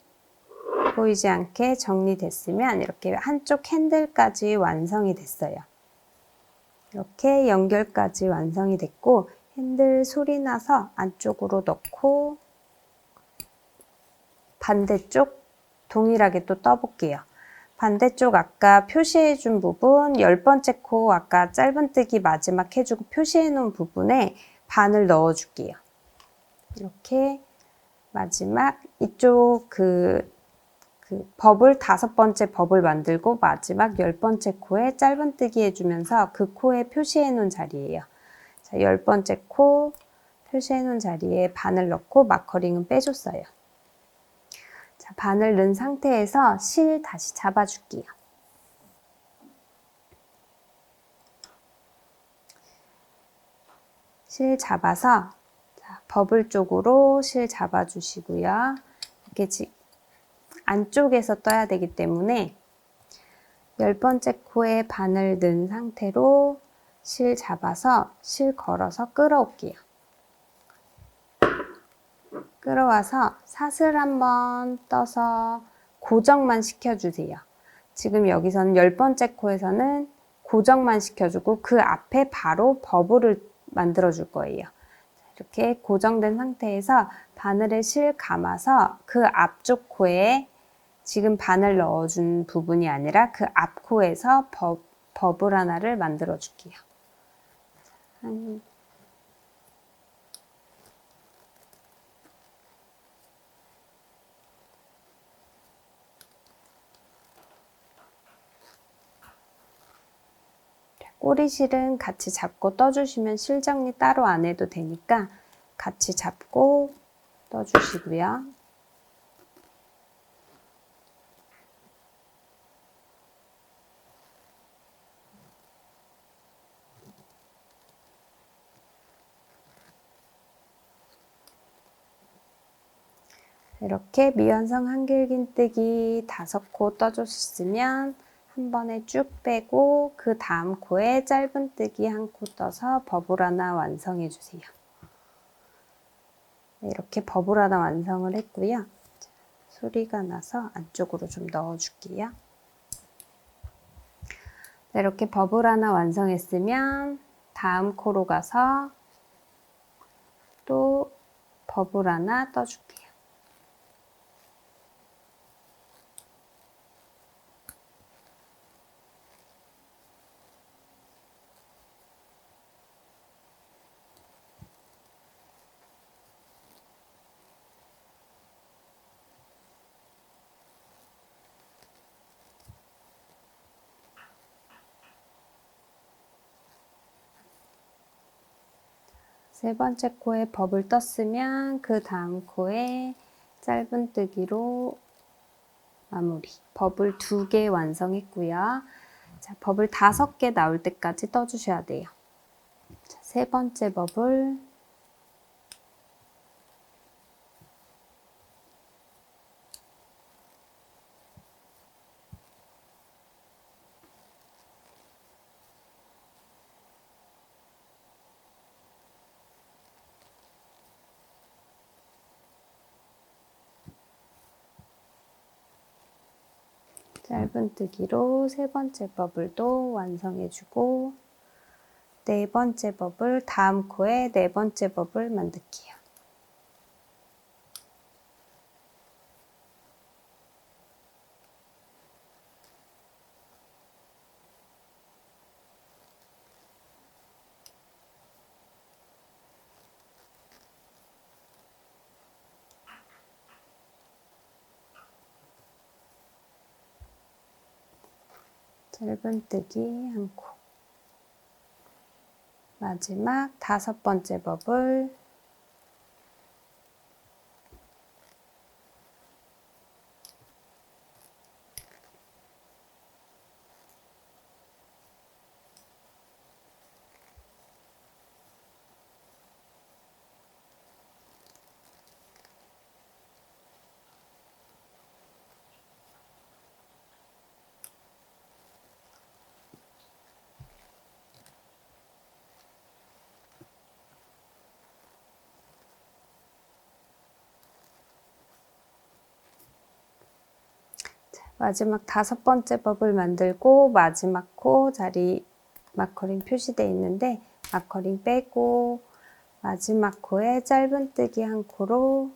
보이지 않게 정리됐으면 이렇게 한쪽 핸들까지 완성이 됐어요. 이렇게 연결까지 완성이 됐고 핸들 소리 나서 안쪽으로 넣고 반대쪽 동일하게 또 떠볼게요. 반대쪽 아까 표시해 준 부분 10번째 코 아까 짧은뜨기 마지막 해주고 표시해 놓은 부분에 바늘 넣어 줄게요. 이렇게 마지막 이쪽 버블 5번째 버블 만들고 마지막 10번째 코에 짧은뜨기 해주면서 그 코에 표시해 놓은 자리예요. 자, 10번째 코 표시해 놓은 자리에 바늘 넣고 마커링은 빼줬어요. 자, 바늘 넣은 상태에서 실 다시 잡아줄게요. 실 잡아서 자, 버블 쪽으로 실 잡아주시고요. 이렇게 안쪽에서 떠야 되기 때문에 10번째 코에 바늘 넣은 상태로 실 잡아서 실 걸어서 끌어올게요. 끌어와서 사슬 한번 떠서 고정만 시켜주세요. 지금 여기서는 10번째 코에서는 고정만 시켜주고 그 앞에 바로 버블을 만들어 줄 거예요. 이렇게 고정된 상태에서 바늘에 실 감아서 그 앞쪽 코에 지금 바늘 넣어준 부분이 아니라 그 앞 코에서 버블 하나를 만들어 줄게요. 꼬리실은 같이 잡고 떠주시면 실 정리 따로 안 해도 되니까 같이 잡고 떠주시고요. 이렇게 미완성 한길긴뜨기 5코 떠줬으면 한 번에 쭉 빼고 그 다음 코에 짧은뜨기 1코 떠서 버블 하나 완성해 주세요. 이렇게 버블 하나 완성을 했고요. 소리가 나서 안쪽으로 좀 넣어 줄게요. 이렇게 버블 하나 완성했으면 다음 코로 가서 또 버블 하나 떠줄게요. 세 번째 코에 버블 떴으면 그 다음 코에 짧은뜨기로 마무리. 버블 2개 완성했고요. 자, 버블 5개 나올 때까지 떠주셔야 돼요. 자, 세 번째 버블 짧은뜨기로 세 번째 버블도 완성해주고 네 번째 버블 다음 코에 네 번째 버블 만들게요. 짧은뜨기 1코 마지막 5번째 버블 마지막 5번째 버블 만들고 마지막 코 자리 마커링 표시되어 있는데 마커링 빼고 마지막 코에 짧은뜨기 한 코로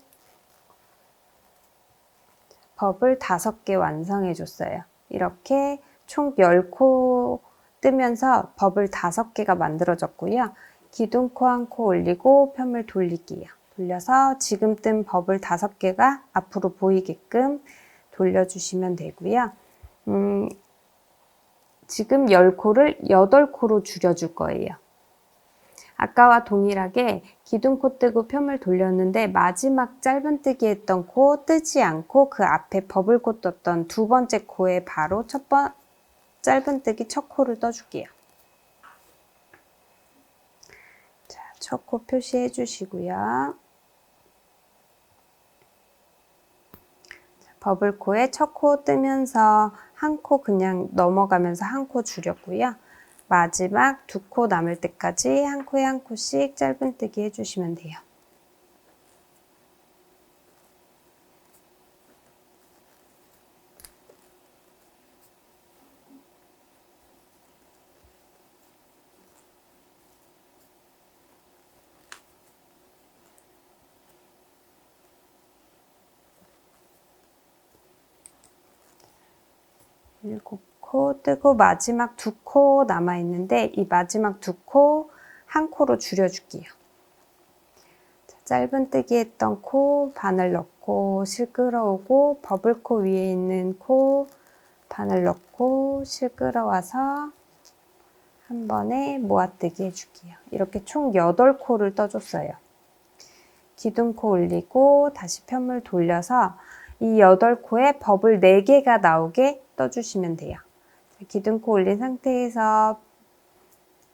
버블 5개 완성해 줬어요. 이렇게 총 10코 뜨면서 버블 5개가 만들어졌고요. 기둥코 한 코 올리고 편물 돌릴게요. 돌려서 지금 뜬 버블 5개가 앞으로 보이게끔 돌려주시면 되고요. 지금 10코를 8코로 줄여줄 거예요. 아까와 동일하게 기둥코 뜨고 편물 돌렸는데 마지막 짧은뜨기 했던 코 뜨지 않고 그 앞에 버블코 떴던 2번째 코에 바로 짧은뜨기 첫 코를 떠줄게요. 자, 첫 코 표시해 주시고요. 버블코에 첫 코 뜨면서 한 코 그냥 넘어가면서 한 코 줄였고요. 마지막 2코 남을 때까지 한 코에 한 코씩 짧은뜨기 해주시면 돼요. 일곱 코 뜨고 마지막 2코 남아있는데 이 마지막 2코 한 코로 줄여줄게요. 짧은뜨기 했던 코 바늘 넣고 실 끌어오고 버블코 위에 있는 코 바늘 넣고 실 끌어와서 한 번에 모아뜨기 해줄게요. 이렇게 총 8코를 떠줬어요. 기둥코 올리고 다시 편물 돌려서 이 8코에 버블 4개가 나오게 떠주시면 돼요. 기둥코 올린 상태에서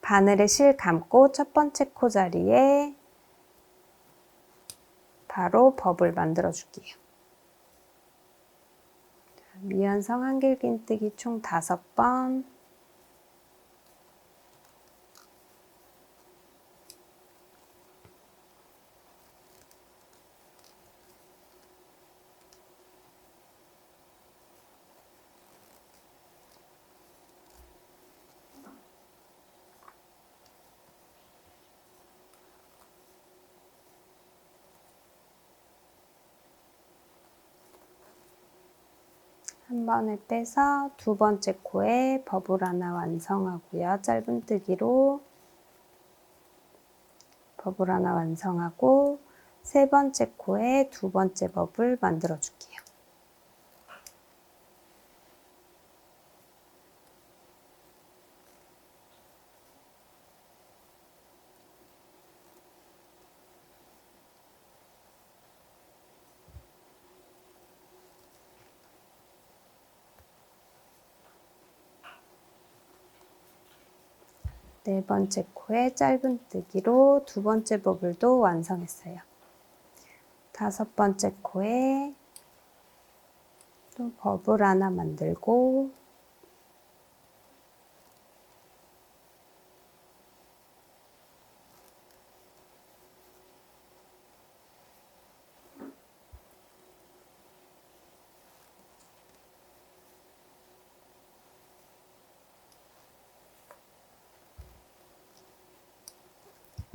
바늘에 실 감고 첫 번째 코 자리에 바로 버블 만들어 줄게요. 미완성 한길긴뜨기 총 5번. 한 번을 빼서 2번째 코에 버블 하나 완성하고요. 짧은뜨기로 버블 하나 완성하고 3번째 코에 2번째 버블 만들어 줄게요. 네 번째 코에 짧은뜨기로 2번째 버블도 완성했어요. 5번째 코에 또 버블 하나 만들고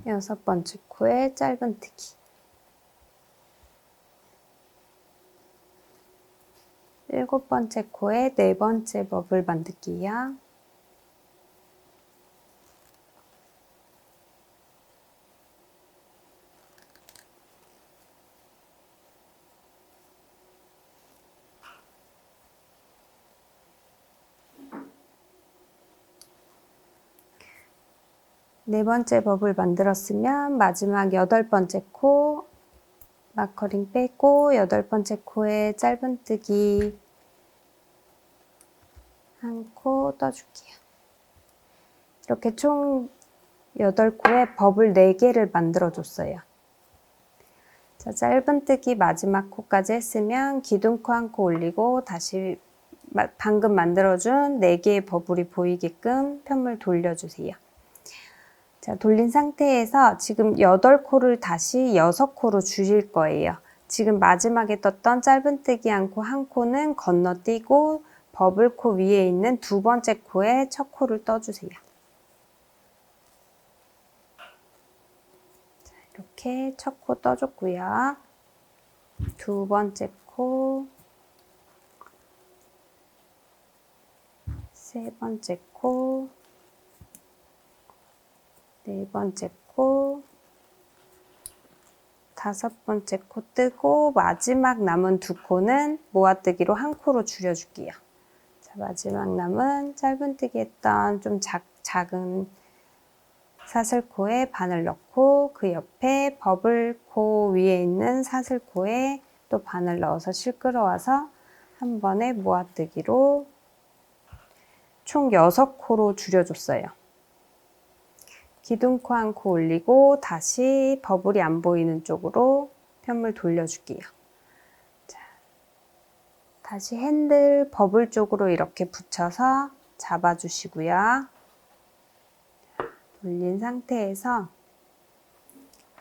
여섯 번째 코에 짧은뜨기 일곱 번째 코에 4번째 버블 만들기요. 네 번째 버블 만들었으면 마지막 8번째 코 마커링 빼고 8번째 코에 짧은뜨기 한 코 떠줄게요. 이렇게 총 8코에 버블 4개를 만들어 줬어요. 자, 짧은뜨기 마지막 코까지 했으면 기둥코 한 코 올리고 다시 방금 만들어준 4개의 버블이 보이게끔 편물 돌려주세요. 자, 돌린 상태에서 지금 8코를 다시 6코로 줄일 거예요. 지금 마지막에 떴던 짧은뜨기 앙코 한 코는 건너뛰고 버블코 위에 있는 두 번째 코에 첫 코를 떠주세요. 자, 이렇게 첫 코 떠줬고요. 두 번째 코, 세 번째 코, 네 번째 코, 다섯 번째 코 뜨고 마지막 남은 두 코는 모아뜨기로 한 코로 줄여줄게요. 자, 마지막 남은 짧은뜨기 했던 좀 작은 사슬코에 바늘 넣고 그 옆에 버블코 위에 있는 사슬코에 또 바늘 넣어서 실 끌어와서 한 번에 모아뜨기로 총 6코로 줄여줬어요. 기둥코 한 코 올리고 다시 버블이 안 보이는 쪽으로 편물 돌려줄게요. 자, 다시 핸들 버블 쪽으로 이렇게 붙여서 잡아주시고요. 돌린 상태에서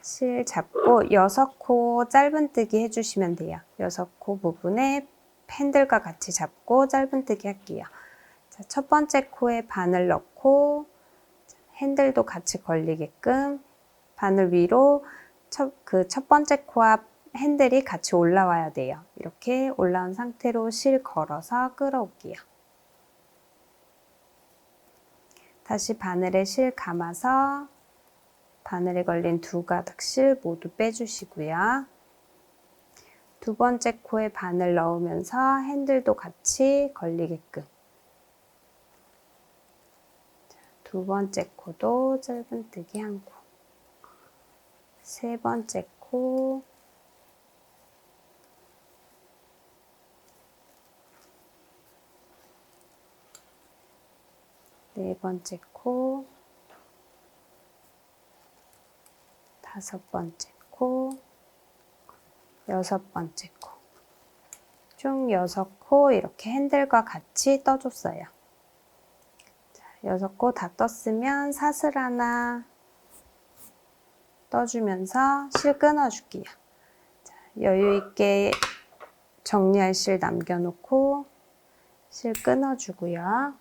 실 잡고 6코 짧은뜨기 해주시면 돼요. 6코 부분에 핸들과 같이 잡고 짧은뜨기 할게요. 자, 첫 번째 코에 바늘 넣고 핸들도 같이 걸리게끔 바늘 위로 첫 번째 코와 핸들이 같이 올라와야 돼요. 이렇게 올라온 상태로 실 걸어서 끌어올게요. 다시 바늘에 실 감아서 바늘에 걸린 두 가닥 실 모두 빼주시고요. 두 번째 코에 바늘 넣으면서 핸들도 같이 걸리게끔. 두 번째 코도 짧은뜨기 한 코. 세 번째 코. 네 번째 코. 다섯 번째 코. 여섯 번째 코. 총 6코 이렇게 핸들과 같이 떠줬어요. 6코 다 떴으면 사슬 하나 떠주면서 실 끊어줄게요. 자, 여유있게 정리할 실 남겨놓고 실 끊어주고요.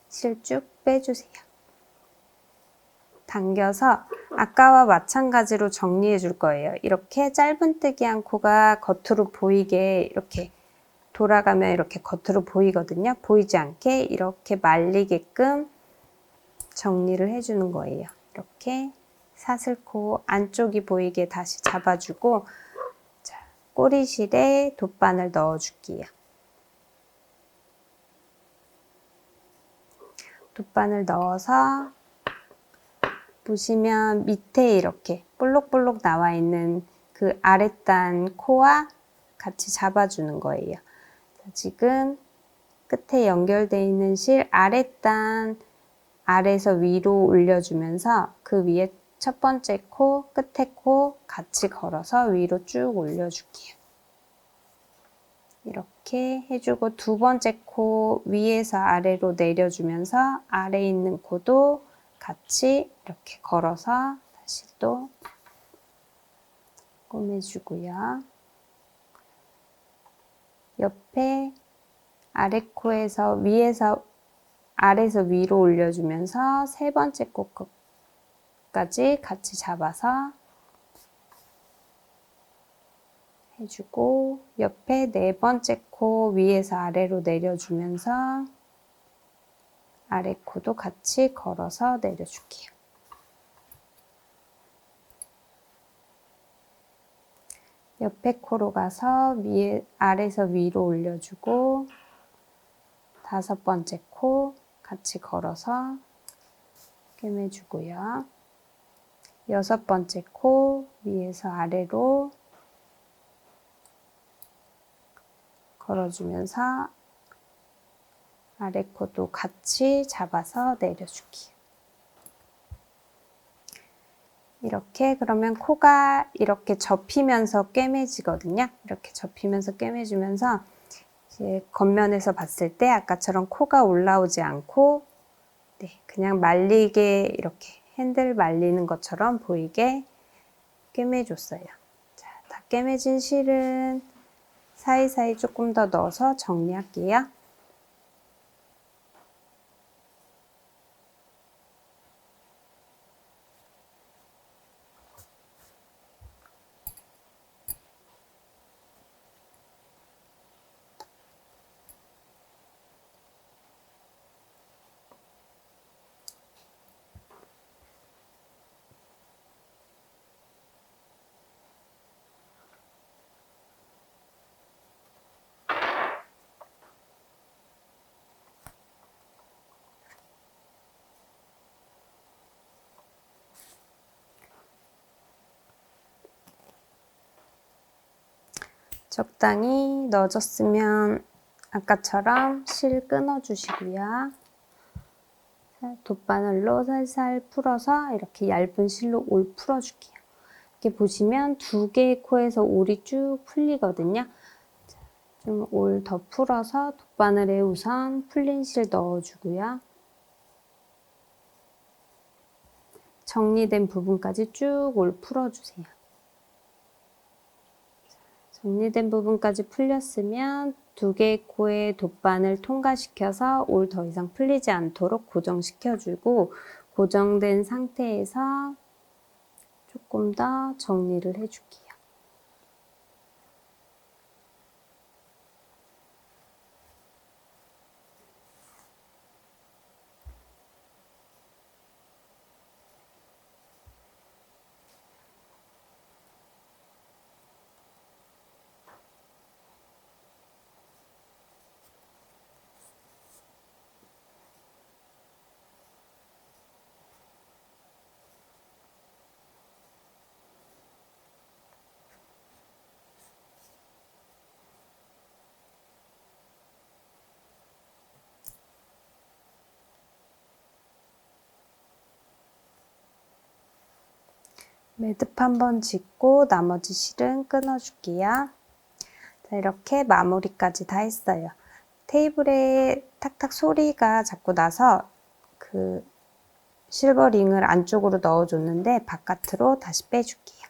실 쭉 빼주세요. 당겨서 아까와 마찬가지로 정리해 줄 거예요. 이렇게 짧은뜨기 한 코가 겉으로 보이게 이렇게 돌아가면 이렇게 겉으로 보이거든요. 보이지 않게 이렇게 말리게끔 정리를 해주는 거예요. 이렇게 사슬코 안쪽이 보이게 다시 잡아주고 자, 꼬리실에 돗바늘 넣어줄게요. 돗바늘 넣어서 보시면 밑에 이렇게 볼록볼록 나와 있는 그 아랫단 코와 같이 잡아주는 거예요. 지금 끝에 연결되어 있는 실 아랫단 아래에서 위로 올려주면서 그 위에 첫 번째 코, 끝에 코 같이 걸어서 위로 쭉 올려줄게요. 이렇게 해주고 두 번째 코 위에서 아래로 내려주면서 아래에 있는 코도 같이 이렇게 걸어서 다시 또 꼬매주고요. 옆에 아래 코에서 위에서 아래에서 위로 올려주면서 세 번째 코까지 같이 잡아서 해주고 옆에 네 번째 코 위에서 아래로 내려주면서 아래 코도 같이 걸어서 내려줄게요. 옆에 코로 가서 아래에서 위로 올려주고 다섯 번째 코 같이 걸어서 꿰매주고요. 여섯 번째 코 위에서 아래로 걸어주면서 아래 코도 같이 잡아서 내려줄게요. 이렇게 그러면 코가 이렇게 접히면서 꿰매지거든요. 이렇게 접히면서 꿰매주면서 이제 겉면에서 봤을 때 아까처럼 코가 올라오지 않고 그냥 말리게 이렇게 핸들 말리는 것처럼 보이게 꿰매줬어요. 자, 다 꿰매진 실은 사이사이 조금 더 넣어서 정리할게요. 적당히 넣어줬으면 아까처럼 실 끊어주시고요. 돗바늘로 살살 풀어서 이렇게 얇은 실로 올 풀어줄게요. 이렇게 보시면 두 개의 코에서 올이 쭉 풀리거든요. 좀 올 더 풀어서 돗바늘에 우선 풀린 실 넣어주고요. 정리된 부분까지 쭉 올 풀어주세요. 정리된 부분까지 풀렸으면 두 개의 코에 돗바늘 통과시켜서 올 더 이상 풀리지 않도록 고정시켜주고 고정된 상태에서 조금 더 정리를 해줄게요. 매듭 한번 짓고 나머지 실은 끊어줄게요. 자, 이렇게 마무리까지 다 했어요. 테이블에 탁탁 소리가 자꾸 나서 그 실버링을 안쪽으로 넣어줬는데 바깥으로 다시 빼줄게요.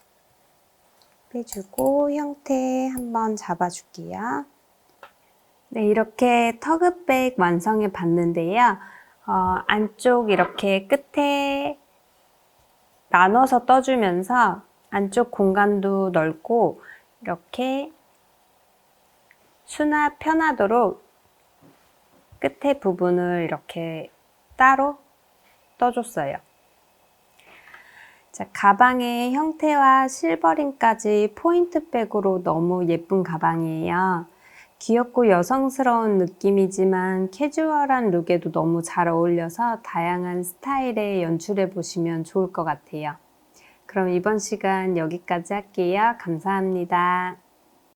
빼주고 형태 한번 잡아줄게요. 네, 이렇게 터그백 완성해 봤는데요. 안쪽 이렇게 끝에 나눠서 떠주면서 안쪽 공간도 넓고 이렇게 수납 편하도록 끝에 부분을 이렇게 따로 떠줬어요. 자, 가방의 형태와 실버링까지 포인트백으로 너무 예쁜 가방이에요. 귀엽고 여성스러운 느낌이지만 캐주얼한 룩에도 너무 잘 어울려서 다양한 스타일에 연출해 보시면 좋을 것 같아요. 그럼 이번 시간 여기까지 할게요. 감사합니다.